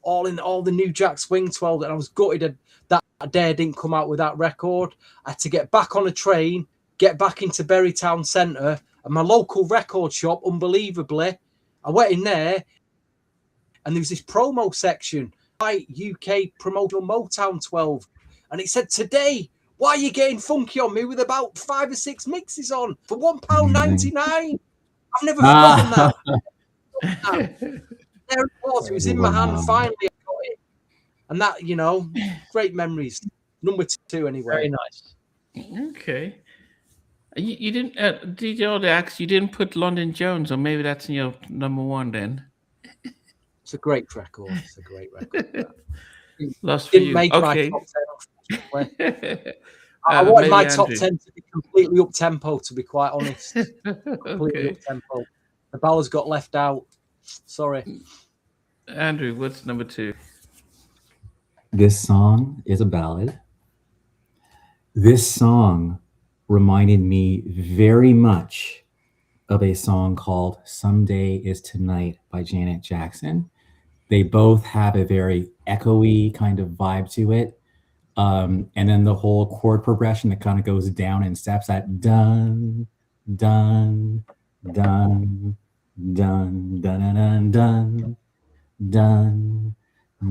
All the New Jack Swing 12. And I was gutted that day didn't come out with that record. I had to get back on a train, get back into Berrytown Centre, and my local record shop, unbelievably, I went in there, and there was this promo section, UK promotional Motown 12. And it said, today, why are you getting funky on me with about 5 or 6 mixes on for £1.99? I've never forgotten that. There it was. It was in my hand. Finally, I got it. And that, you know, great memories. Number 2, anyway. Very nice. Okay. You didn't, DJ Audax, you didn't put London Jones, or maybe that's in your number 1 then. It's a great record. It's a great record. Lost for you. Make Okay. my top 10. I wanted my top Andrew. 10 to be completely up tempo, to be quite honest. Completely up tempo. The ballads got left out. Sorry. Andrew, what's number 2? This song is a ballad. This song reminded me very much of a song called Someday Is Tonight by Janet Jackson. They both have a very echoey kind of vibe to it. And then the whole chord progression that kind of goes down in steps at dun, dun, dun, dun, dun, dun, dun, dun,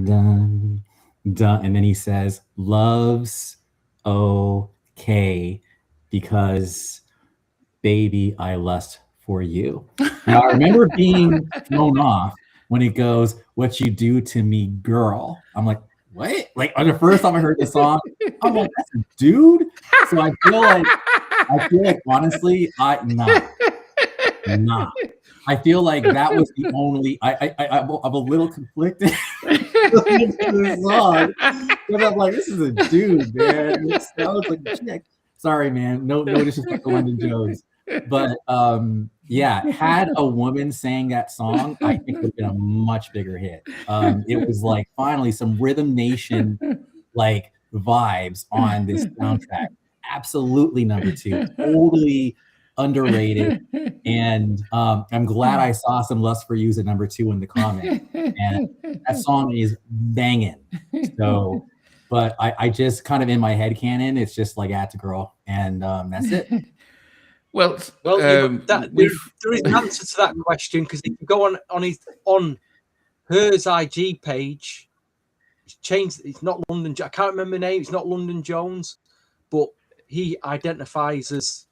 dun, dun. And then he says, love's okay because baby, I lust for you. Now, I remember being thrown off when it goes, what you do to me, girl. I'm like, what? Like, on the first time I heard the song, I'm like, that's a dude? So I feel like honestly, nah. I feel like that was the only, I'm a little conflicted listening to this song. But I'm like, this is a dude, man. It sounds like a chick. Sorry, man. No disrespect to London Jones. But yeah, had a woman sang that song, I think it would have been a much bigger hit. It was like finally some Rhythm Nation like vibes on this soundtrack. Absolutely number 2. Totally underrated. And I'm glad I saw some Lust for You's at number 2 in the comment. And that song is banging. So, but I just kind of in my head canon, it's just like At the Girl. And that's it. Well, there is an answer to that question, because if you go on hers IG page, it's changed. It's not London. I can't remember the name. It's not London Jones, but he identifies as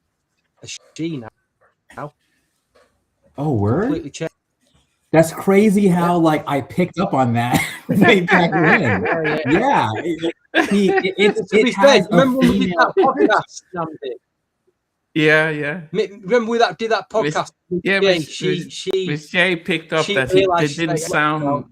a she now. Oh, word. Completely changed. That's crazy how like I picked up on that way back when. Yeah. To be fair, remember when we did that podcast, Andy? Yeah. Remember we did that podcast? Miss J picked up that it didn't sound.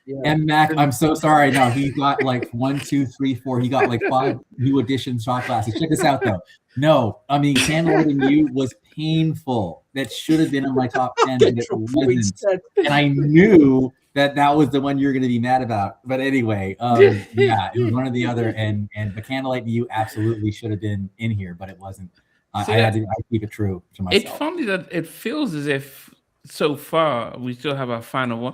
Yeah. And Mac, I'm so sorry. No, he got like 1, 2, 3, 4. He got like 5 new edition shot glasses. Check this out though. No, I mean, Candlelighting You was painful. That should have been in my top 10, and it wasn't. And I knew that was the one you're going to be mad about. But anyway, yeah, it was one or the other. And the Candlelighting You absolutely should have been in here, but it wasn't. I had to keep it true to myself. It's funny that it feels as if so far we still have our final one.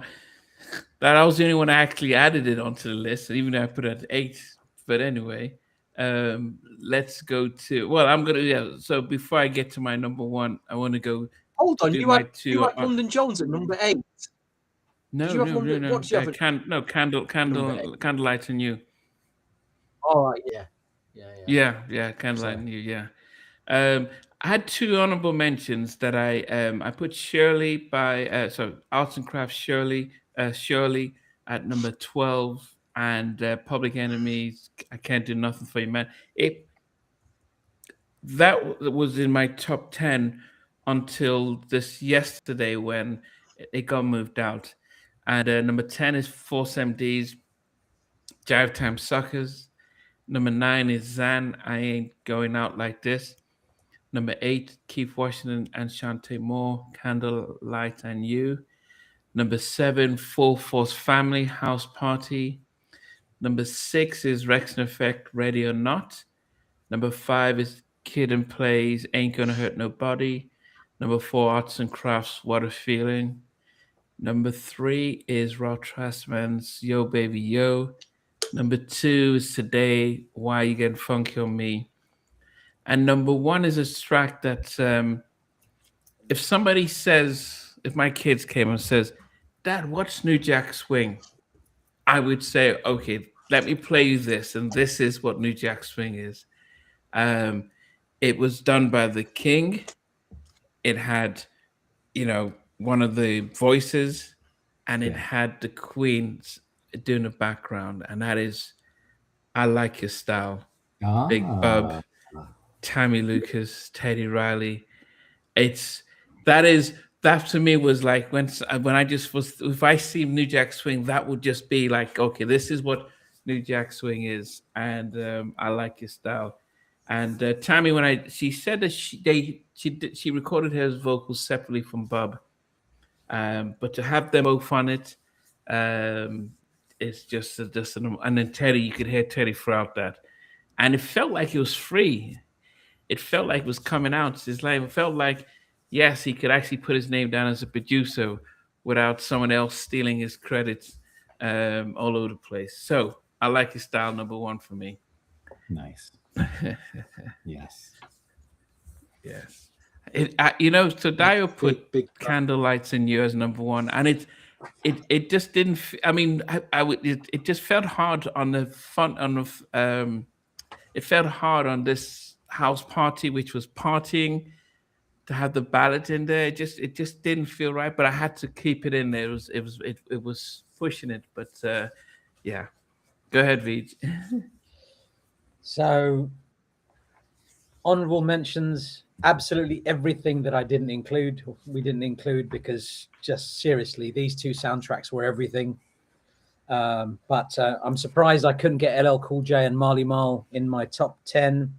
That I was the only one that actually added it onto the list, even though I put it at 8. But anyway, let's go to. Well, I'm gonna. So before I get to my number 1, I want to go. Hold on, you had London Jones at number 8. No. Candlelight and You. All right, Yeah, Candlelight and You. Yeah. I had 2 honorable mentions that I put Shirley by Arts and Crafts Shirley at number 12, and Public Enemy's I Can't Do Nothing for You, Man. That was in my top 10 until this yesterday when it got moved out. And number 10 is Force MD's Jive Time Suckers. Number 9 is Zan, I Ain't Going Out Like This. Number 8, Keith Washington and Shantae Moore, Candlelight and You. Number 7, Full Force Family, House Party. Number 6 is Rex and Effect, Ready or Not. Number 5 is Kid and Plays, Ain't Gonna Hurt Nobody. Number 4, Arts and Crafts, What a Feeling. Number 3 is Ralph Trastman's Yo Baby Yo. Number 2 is Today, Why You Getting Funky on Me. And number 1 is a track that if my kids came and says, Dad, what's New Jack Swing? I would say, okay, let me play you this. And this is what New Jack Swing is. It was done by the King. It had, one of the voices, and it had the Queens doing the background. And that is I Like Your Style. Big Bub, Tammy Lucas, Teddy Riley. That to me was like when I just was, if I see New Jack Swing, that would just be like, okay, this is what New Jack Swing is, and I Like Your Style. And Tammy, she said that she recorded her vocals separately from Bub, but to have them both on it, it's just and then Teddy, you could hear Teddy throughout that, and it felt like it was free. It felt like it was coming out. It felt like, yes, he could actually put his name down as a producer without someone else stealing his credits all over the place. So I Like Your Style, number 1 for me. Nice. Yes. Yes. So Dio put big Candlelights in You as number 1, and it just didn't. It just felt hard on the fun it felt hard on this house party, which was partying, to have the ballad in there. It just didn't feel right, but I had to keep it in there. It was pushing it, but yeah. Go ahead, Vij. So, honorable mentions, absolutely everything that we didn't include, because just seriously, these 2 soundtracks were everything. But I'm surprised I couldn't get LL Cool J and Marley Marl in my top 10.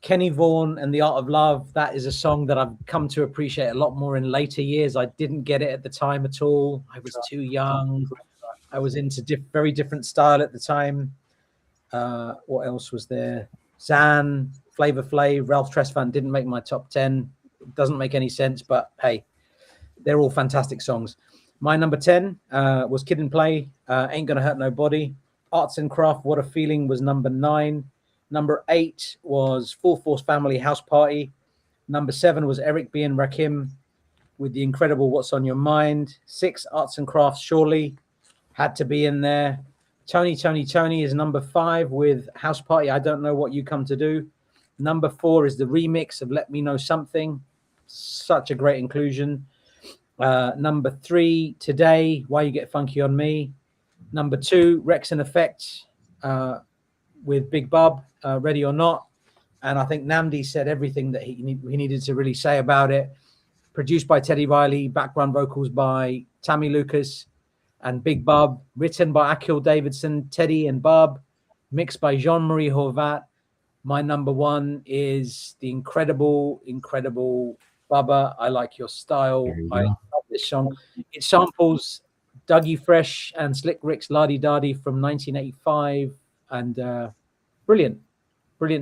Kenny Vaughan and The Art of Love, that is a song that I've come to appreciate a lot more in later years. I didn't get it at the time at all. I was too young. I was into very different style at the time. What else was there? Zan, Flavor Flav, Ralph Tresvant didn't make my top 10. It doesn't make any sense, but hey, they're all fantastic songs. My number 10 was Kid and Play, Ain't Gonna Hurt Nobody. Arts and Craft, What a Feeling was number 9. Number 8 was Full Force Family, House Party. Number 7 was Eric B. and Rakim with the incredible What's on Your Mind. 6, Arts and Crafts, Surely, had to be in there. Toni is number 5 with House Party, I Don't Know What You Come to Do. Number 4 is the remix of Let Me Know Something. Such a great inclusion. Number 3, Today, Why You Get Funky on Me. Number 2, Rex and Effect with Big Bub, Ready or Not. And I think Namdi said everything that he needed to really say about it. Produced by Teddy Riley, background vocals by Tammy Lucas and Big Bub, written by Akil Davidson, Teddy and Bub, mixed by Jean-Marie Horvat. My number 1 is the incredible Bubba, I Like Your Style. I love this song. It samples Dougie Fresh and Slick Rick's La Di Da Di from 1985. And brilliant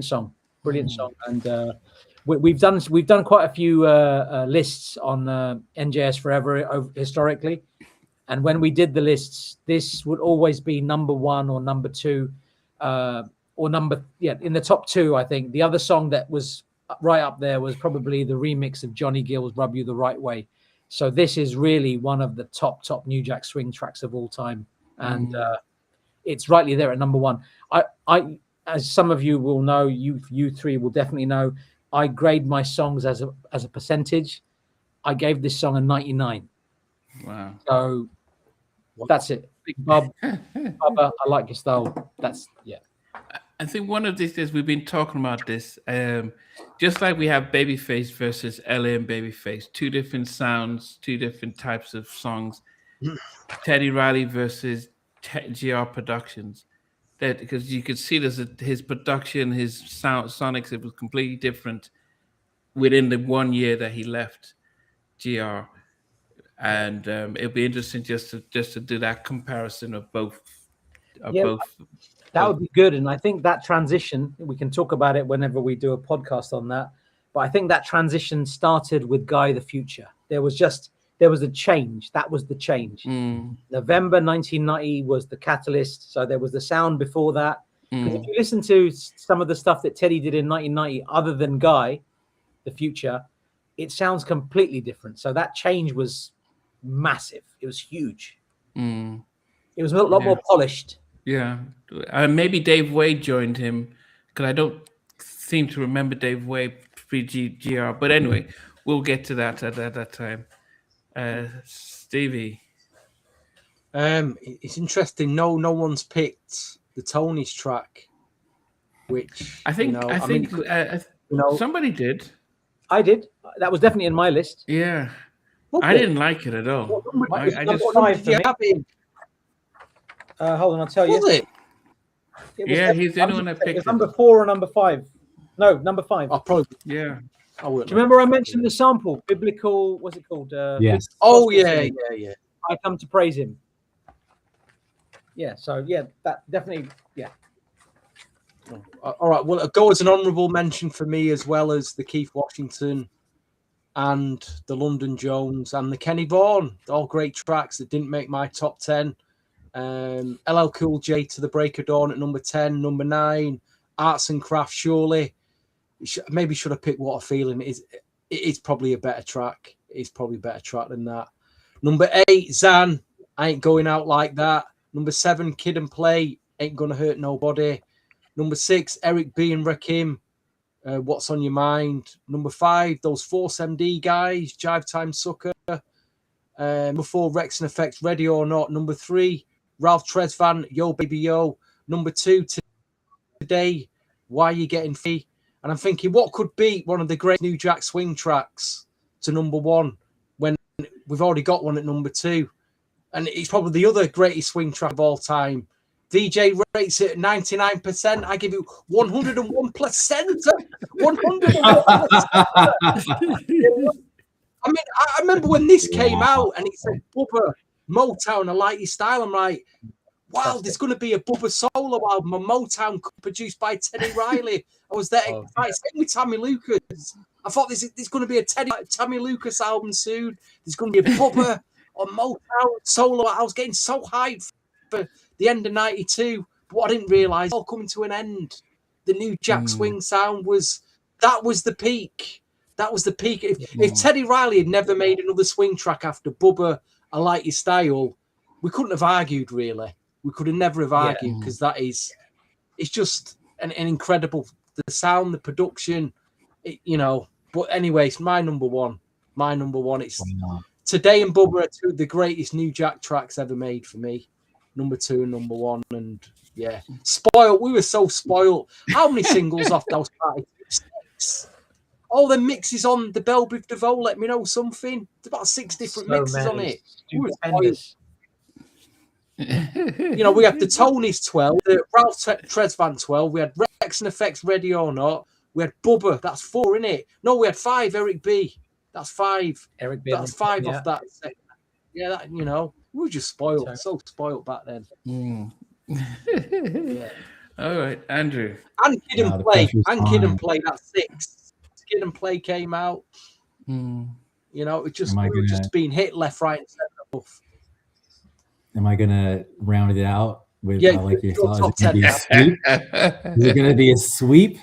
song. And we've done quite a few lists on NJS Forever historically. And when we did the lists, this would always be number 1 or number 2, or in the top 2, I think. The other song that was right up there was probably the remix of Johnny Gill's Rub You the Right Way. So this is really one of the top New Jack Swing tracks of all time. And it's rightly there at number 1. I as some of you will know, you 3 will definitely know, I grade my songs as a percentage. I gave this song a 99. Wow. So that's it. Big Bub, Bubba, I Like Your Style. That's, yeah. I think one of these days we've been talking about this. Just like we have Babyface versus LA and Babyface, 2 different sounds, 2 different types of songs. Teddy Riley versus GR Productions. that because you could see his production, his sonics, it was completely different within the 1 year that he left GR, and it'll be interesting just to do that comparison of both. That would be good, and I think that transition, we can talk about it whenever we do a podcast on that. But I think that transition started with Guy the Future. There was a change. That was the change. November 1990 was the catalyst. So there was the sound before that. Because if you listen to some of the stuff that Teddy did in 1990, other than Guy the Future, it sounds completely different. So that change was massive. It was huge. It was a lot more polished. Yeah, maybe DeVoe joined him, because I don't seem to remember DeVoe pre-GR. But anyway, we'll get to that at that time. Stevie, it's interesting. No one's picked the Tony's track, which I think somebody did. I did. That was definitely in my list. Yeah, I didn't like it at all. I just hold on, I'll tell you. Was it? Yeah, he's the only one that picked it. Number 4 or number 5? No, number 5. I'll probably. Yeah. Do you remember I mentioned the sample? Biblical, what's it called? Yes. Oh, yeah. I come to praise him. Yeah, so yeah, that definitely, yeah. All right, well, it goes as an honourable mention for me, as well as the Keith Washington and the London Jones and the Kenny Vaughan. All great tracks that didn't make my top 10. LL Cool J, To the Break of Dawn at number 10. Number 9, Arts and Crafts, surely. Maybe should have picked What a Feeling. It's probably a better track. It's probably a better track than that. Number 8, Zan, I Ain't Going Out Like That. Number 7, Kid and Play, Ain't Gonna Hurt Nobody. Number 6, Eric B and Rakim, What's on Your Mind. Number 5, those Force MD guys, Jive Time Sucker. Number 4, Rex and Effects, Ready or Not. Number 3, Ralph Tresvant, Yo Baby Yo. Number 2, Today, Why You Getting Free. And I'm thinking, what could be one of the great New Jack Swing tracks to number 1 when we've already got one at number 2? And it's probably the other greatest swing track of all time. VJ rates it at 99%. I give you 101%. 101%. I mean, I remember when this came out and it said Bubba, Motown, I Like Your Style. I'm like, wow, there's going to be a Bubba solo album, a Motown produced by Teddy Riley. I was there excited. Same with Tammy Lucas. I thought there's going to be a Tammy Lucas album soon. There's going to be a Bubba or Motown solo. I was getting so hyped for the end of 92. But what I didn't realise, all coming to an end. The New Jack Swing sound was the peak. That was the peak. If Teddy Riley had never made another swing track after Bubba, I Like Your Style, we couldn't have argued, really. We could have never have argued, because it's just an incredible, the sound, the production, But anyways, my number one, it's Today and Bubba are 2 of the greatest New Jack tracks ever made for me. Number 2 and number 1. And yeah, spoiled. We were so spoiled. How many singles off those parties? 6. All the mixes on the Bell with DeVoe, let me know something. There's about 6 different mixes on it. We were spoiled. We had the Tony's 12, the Ralph Tresvant 12, we had Rex and Effects, Ready or Not, we had Bubba, that's 4, innit? No, we had 5, Eric B, that's 5. Eric B, that's 5 off that second. Yeah, that, we were just spoiled, so spoiled back then. Yeah. All right, Andrew. And Kid and Play, that's 6. Kid and Play came out. It just being hit left, right, and centre. Am I gonna round it out with I Like Your Style? Is it gonna be a sweep?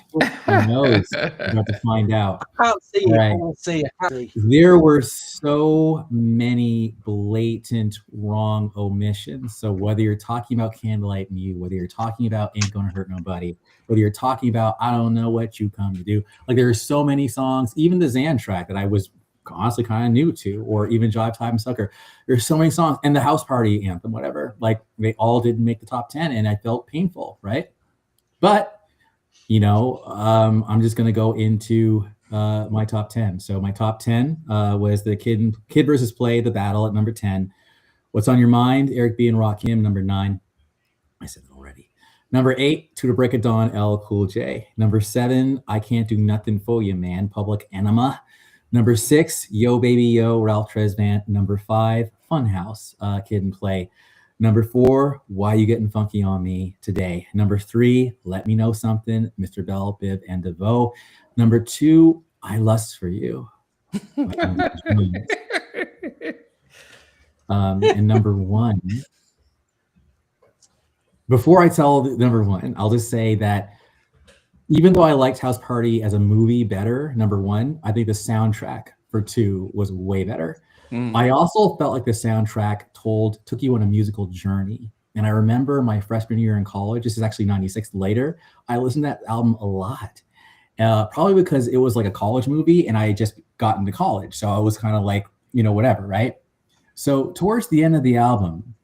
Who knows? We're about to find out. I can't see it. I can't see it. There were so many blatant wrong omissions. So whether you're talking about Candlelight Mute, whether you're talking about Ain't Gonna Hurt Nobody, whether you're talking about I Don't Know What You Come to Do, like there are so many songs, even the Zan track that I was honestly kind of new to, or even Jive Time Sucker. There's so many songs, and the House Party Anthem, whatever, like they all didn't make the top 10, and I felt painful, right? But I'm just gonna go into my top 10. So my top 10 was the Kid versus Play, the battle at number 10. What's on Your Mind, Eric B and Rakim, number 9. I said it already. Number 8, To the Break of Dawn, L Cool J. Number 7, I Can't Do Nothing For You, Man, Public Enema. Number 6, Yo Baby Yo, Ralph Tresvant. Number 5, Funhouse, Kid and Play. Number 4, Why You Getting Funky on Me Today. Number 3, Let Me Know Something, Mr. Bell, Biv, and DeVoe. Number 2, I Lust For You. And number 1, before I tell number 1, I'll just say that even though I liked House Party as a movie better, number 1, I think the soundtrack for 2 was way better. I also felt like the soundtrack took you on a musical journey. And I remember my freshman year in college, this is actually 96 later, I listened to that album a lot. Probably because it was like a college movie and I just got into college. So I was kind of like, whatever, right? So towards the end of the album,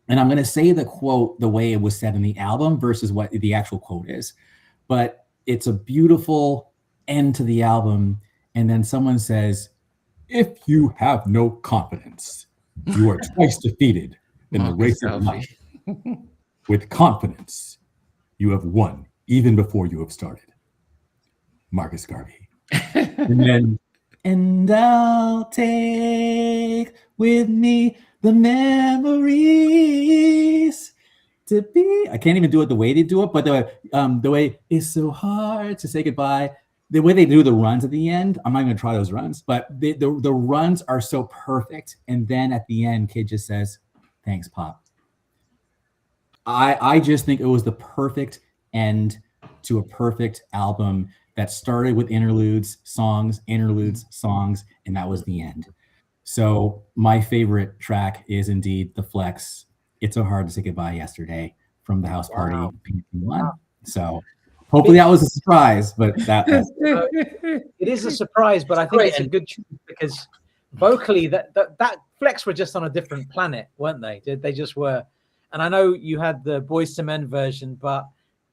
and I'm going to say the quote the way it was said in the album versus what the actual quote is, but it's a beautiful end to the album. And then someone says, if you have no confidence, you are twice defeated in the race of life. With confidence, you have won even before you have started. Marcus Garvey. And I'll take with me the memories to be. I can't even do it the way they do it, but the way it's so hard to say goodbye. The way they do the runs at the end, I'm not going to try those runs, but the runs are so perfect. And then at the end, Kid just says, "Thanks, Pop." I just think it was the perfect end to a perfect album that started with interludes, songs, and that was the end. So my favorite track is indeed the Flex, It's So Hard to Say Goodbye Yesterday from the House Party. Wow. So hopefully that was a surprise, but that's it is a surprise, but I think it's a good choice because vocally that Flex were just on a different planet, weren't they? They just were. And I know you had the Boyz II Men version, but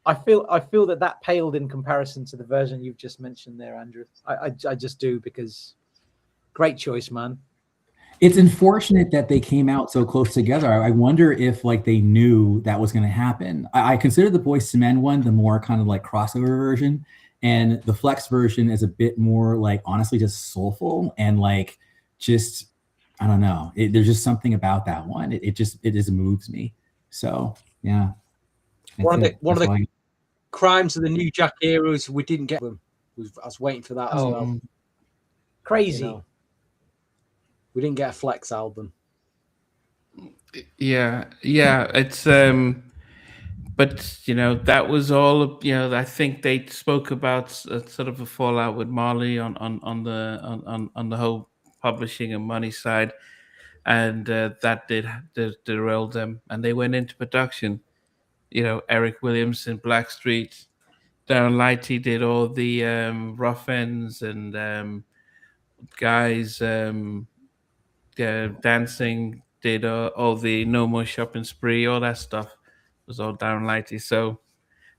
I feel that paled in comparison to the version you've just mentioned there, Andrew. I just do, because great choice, man. It's unfortunate that they came out so close together. I wonder if they knew that was going to happen. I consider the Boyz II Men one the more kind of like crossover version, and the Flex version is a bit more honestly just soulful and just I don't know. There's just something about that one. It just moves me. So yeah. One of the crimes of the New Jack era is we didn't get them. I was waiting for that as well. Crazy. We didn't get a Flex album. Yeah. It's but that was all. I think they spoke about sort of a fallout with Marley on the whole publishing and money side, and that did derail them, and they went into production. Eric Williams in Blackstreet, Darren Lighty did all the rough ends and guys. Dancing did all the No More Shopping Spree, all that stuff was all Darren Lighty. So,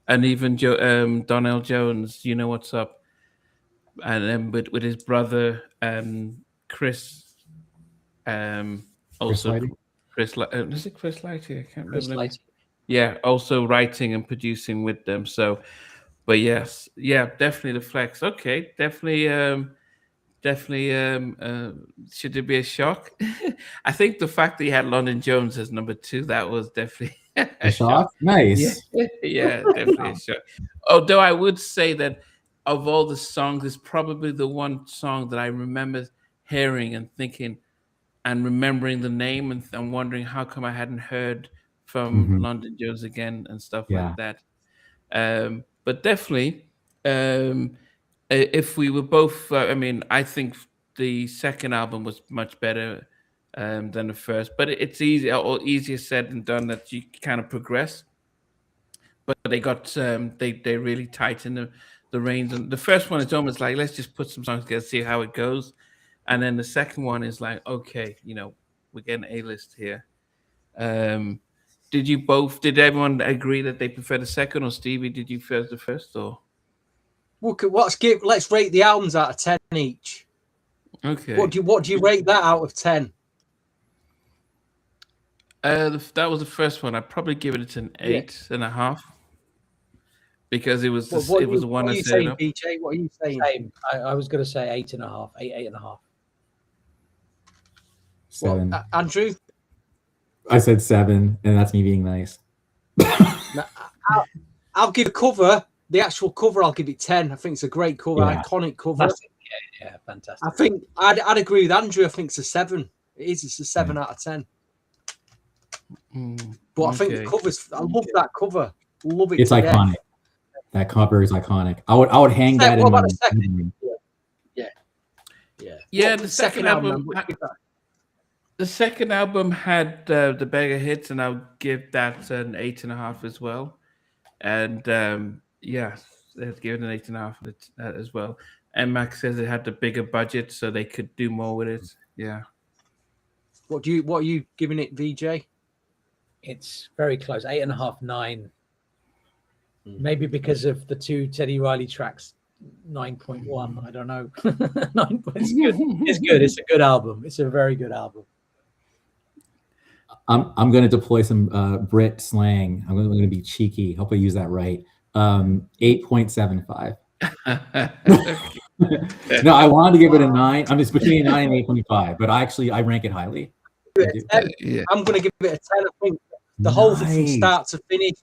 and even Donnell Jones, You Know What's Up, and then with his brother Chris, also Chris is it Chris Lighty? I can't remember. Yeah, also writing and producing with them. So, but yes, definitely the Flex. Okay, definitely. Should there be a shock? I think the fact that he had London Jones as number 2, that was definitely a shock. Nice. Yeah, definitely a shock. Although I would say that of all the songs, it's probably the one song that I remember hearing and thinking and remembering the name and wondering how come I hadn't heard from London Jones again and stuff like that. But definitely, if we were both, I think the second album was much better than the first, but it's easier said than done that you kind of progress. But they got they really tightened the reins, and the first one is almost like, let's just put some songs together, see how it goes, and then the second one is like, okay, we're getting A-list here. Did everyone agree that they prefer the second, or Stevie, did you prefer the first, or? Let's rate the albums out of 10 each. Okay. What do you rate that out of 10? That was the first one. I'd probably give it an 8.5. because it was What it was the one what are I you set saying, up. BJ? What are you saying? Same. I was going to say 8.5, 8.5. 7. What, Andrew? I said 7, and that's me being nice. No, I'll give a cover. The actual cover, I'll give it 10. I think it's a great cover, Yeah. iconic cover. Fantastic. Yeah, fantastic. I think I'd agree with Andrew. I think it's a 7. It is. It's a 7 out of 10. But I think the covers. I love that cover. Love it. It's iconic. That cover is iconic. I would hang that in my second? Yeah, What the second album. The second album had the bigger hits, and I'll give that an 8.5 as well. And yeah, they'd give it an 8.5 as well. And Max says it had the bigger budget, so they could do more with it. Yeah. What are you giving it, VJ? It's very close. 8.5, 9. Maybe because of the 2 Teddy Riley tracks. 9.1. I don't know. 9. It's good. It's good. It's a good album. It's a very good album. I'm going to deploy some Brit slang. I'm going to be cheeky. Hope I use that right. 8.75. No, I wanted to give it a 9. I'm just between 9 and 8.25, but I rank it highly. Yeah. I'm going to give it a 10. I think the whole thing from start to finish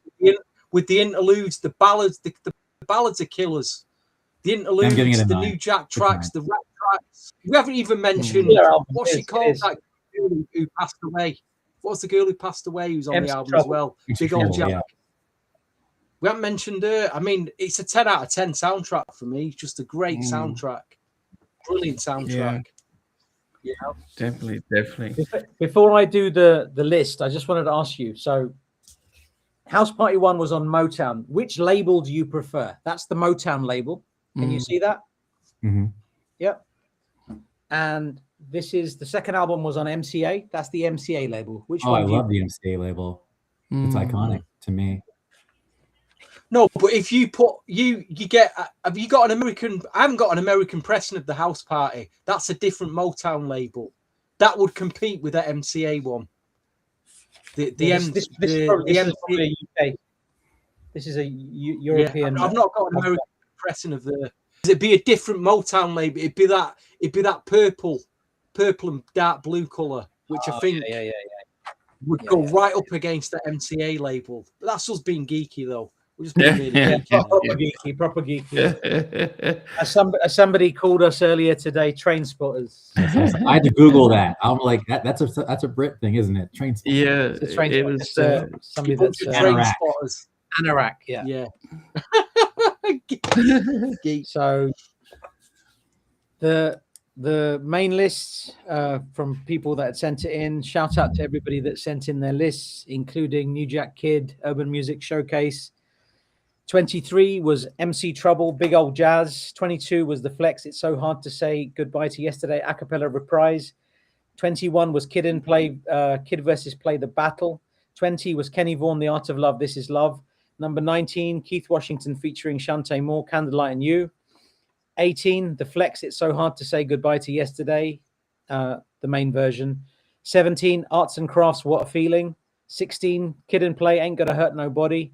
with the interludes, the ballads, the ballads are killers. The interludes, the New Jack tracks, the rap tracks. We haven't even mentioned what's she called? That girl who passed away. What's the girl who passed away who's on the album as well? Big old Jack. Yeah. We haven't mentioned her. I mean, it's a 10 out of 10 soundtrack for me. Just a great soundtrack. Brilliant soundtrack. Yeah. Definitely. Before I do the list, I just wanted to ask you. So, House Party 1 was on Motown. Which label do you prefer? That's the Motown label. Can you see that? Mm-hmm. Yep. And this is the second album was on MCA. That's the MCA label. Which one? I love the MCA label. It's iconic to me. No, but if you put you get, have you got an American? I haven't got an American pressing of the House Party. That's a different Motown label. That would compete with that MCA one. This is probably UK. This is a European. Yeah, I've not got an American pressing of the. It'd be a different Motown label. It'd be that purple and dark blue color, which I think would go right up against the MCA label. But that's us being geeky though. We're just being really proper geeky. As somebody called us earlier today, train spotters. I had to Google that. I'm like, that's a Brit thing, isn't it? Train spotters. Yeah, it was somebody that's train spotters. Anorak, yeah. So the main lists from people that had sent it in. Shout out to everybody that sent in their lists, including New Jack Kid, Urban Music Showcase. 23 was MC Trouble, Big Old Jazz. 22 was The Flex, It's So Hard to Say Goodbye to Yesterday, Acapella Reprise. 21 was Kid versus Play the Battle. 20 was Kenny Vaughan, The Art of Love, This Is Love. Number 19, Keith Washington featuring Shantae Moore, Candlelight and You. 18, The Flex, It's So Hard to Say Goodbye to Yesterday, the main version. 17, Arts and Crafts, What a Feeling. 16, Kid and Play, Ain't Gonna Hurt Nobody.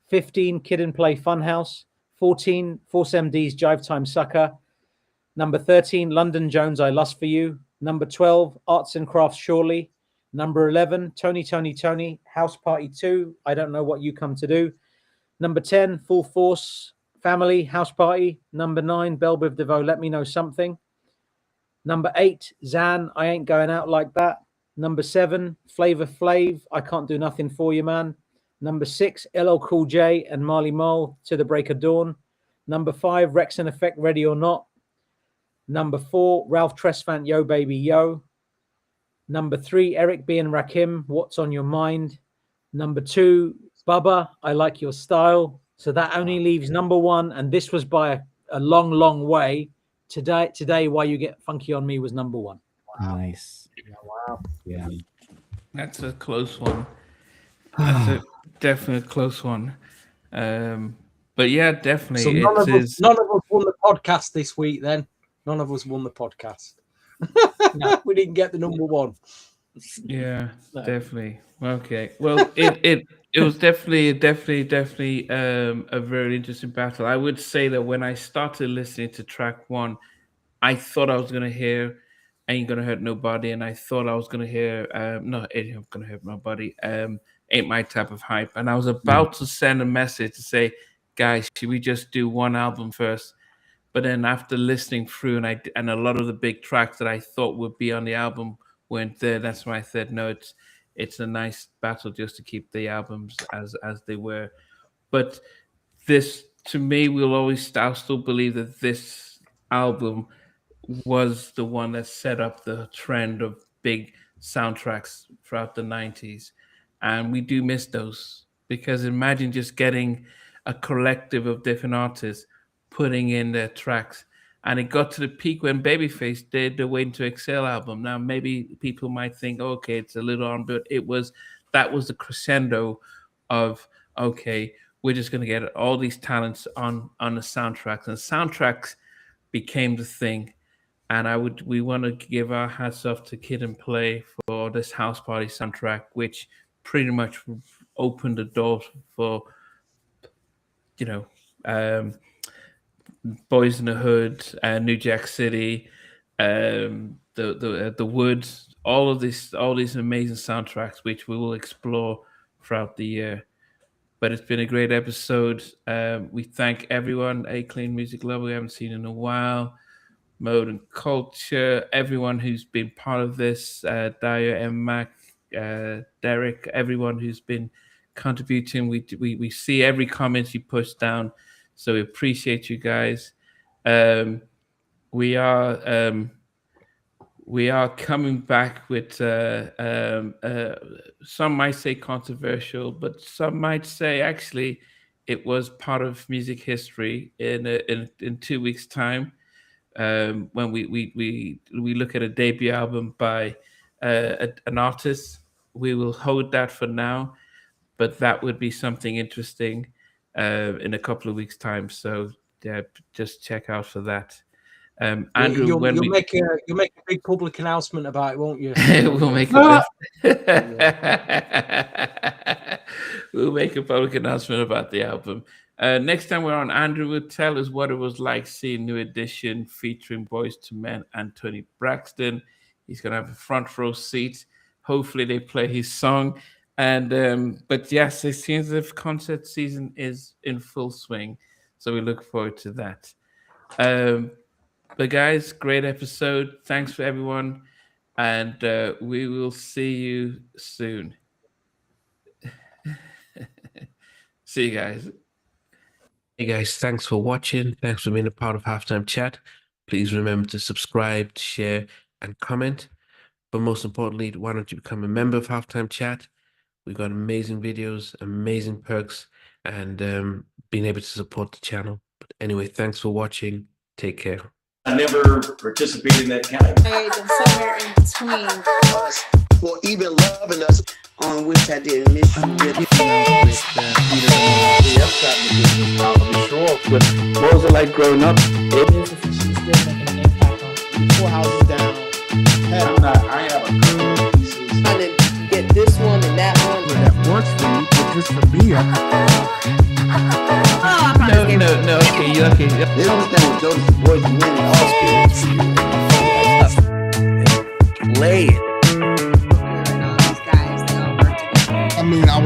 15, Kid and Play, Funhouse. 14, Force MD's Jive Time Sucker. Number 13, London Jones, I Lust for You. Number 12, Arts and Crafts, Surely. Number 11, Toni, House Party 2, I Don't Know What You Come to Do. Number 10, Full Force, Family, House Party. Number 9, Bell with DeVoe, Let Me Know Something. Number 8, Zan, I Ain't Going Out Like That. Number 7, Flavor Flav, I Can't Do Nothing For You, Man. Number 6, LL Cool J and Marley Marl, To the Break of Dawn. Number 5, Rex and Effect, Ready or Not. Number 4, Ralph Tresvant, Yo Baby Yo. Number 3, Eric B and Rakim, What's on Your Mind. Number 2, Bubba, I Like Your Style. So that only leaves number 1, and this was by a long, long way. Today, Why You Get Funky on Me was number 1. Wow. Nice. Wow. Yeah. That's a close one. That's a definite close one. But yeah, definitely. So none of us won the podcast this week then. None of us won the podcast. No, we didn't get the number 1. Yeah, No. definitely. Okay. Well, it was definitely a very interesting battle. I would say that when I started listening to track one, I thought I was gonna hear "Ain't Gonna Hurt Nobody," and I thought I was gonna hear no, "Ain't Gonna Hurt Nobody." Ain't my type of hype, and I was about to send a message to say, guys, should we just do one album first? But then after listening through, and a lot of the big tracks that I thought would be on the album weren't there. That's why I said no. It's a nice battle just to keep the albums as they were. But this, to me, I'll still believe that this album was the one that set up the trend of big soundtracks throughout the 90s. And we do miss those, because imagine just getting a collective of different artists putting in their tracks. And it got to the peak when Babyface did the Waiting to Exhale album. Now, maybe people might think, okay, it's a little on, but that was the crescendo of, okay, we're just going to get all these talents on the soundtracks. And soundtracks became the thing. And we want to give our hats off to Kid and Play for this House Party soundtrack, which pretty much opened the doors for, Boys in the Hood, New Jack City, the Woods, all these amazing soundtracks, which we will explore throughout the year. But it's been a great episode. We thank everyone, A Clean Music Lover, we haven't seen in a while, Mode and Culture, everyone who's been part of this, Daya, M. Mac, Derek, everyone who's been contributing. We see every comment you push down, so we appreciate you guys. We are coming back with some might say controversial, but some might say actually it was part of music history in 2 weeks' time. When we look at a debut album by an artist, we will hold that for now, but that would be something interesting in a couple of weeks' time. So yeah, just check out for that. Andrew, you'll make a big public announcement about it, won't you? We'll make we'll make a public announcement about the album. Next time we're on, Andrew will tell us what it was like seeing New Edition featuring Boys to Men and Toni Braxton. He's going to have a front row seat. Hopefully they play his song. And but yes, it seems as if concert season is in full swing. So we look forward to that. But guys, great episode. Thanks for everyone. And we will see you soon. See you guys. Hey guys, thanks for watching. Thanks for being a part of Halftime Chat. Please remember to subscribe, share, and comment. But most importantly, why don't you become a member of Halftime Chat? We've got amazing videos, amazing perks, and being able to support the channel. But anyway, thanks for watching. Take care. I never participated in that category. And somewhere in between us, or even loving us, on which I did miss you with. But what was it like growing up? She's still making an impact on 4 houses down. I have a couple of pieces. trying to get this one and that one. That works for you, but just for me, No, okay. They don't understand what those boys win in all spirits. Play it. I mean, I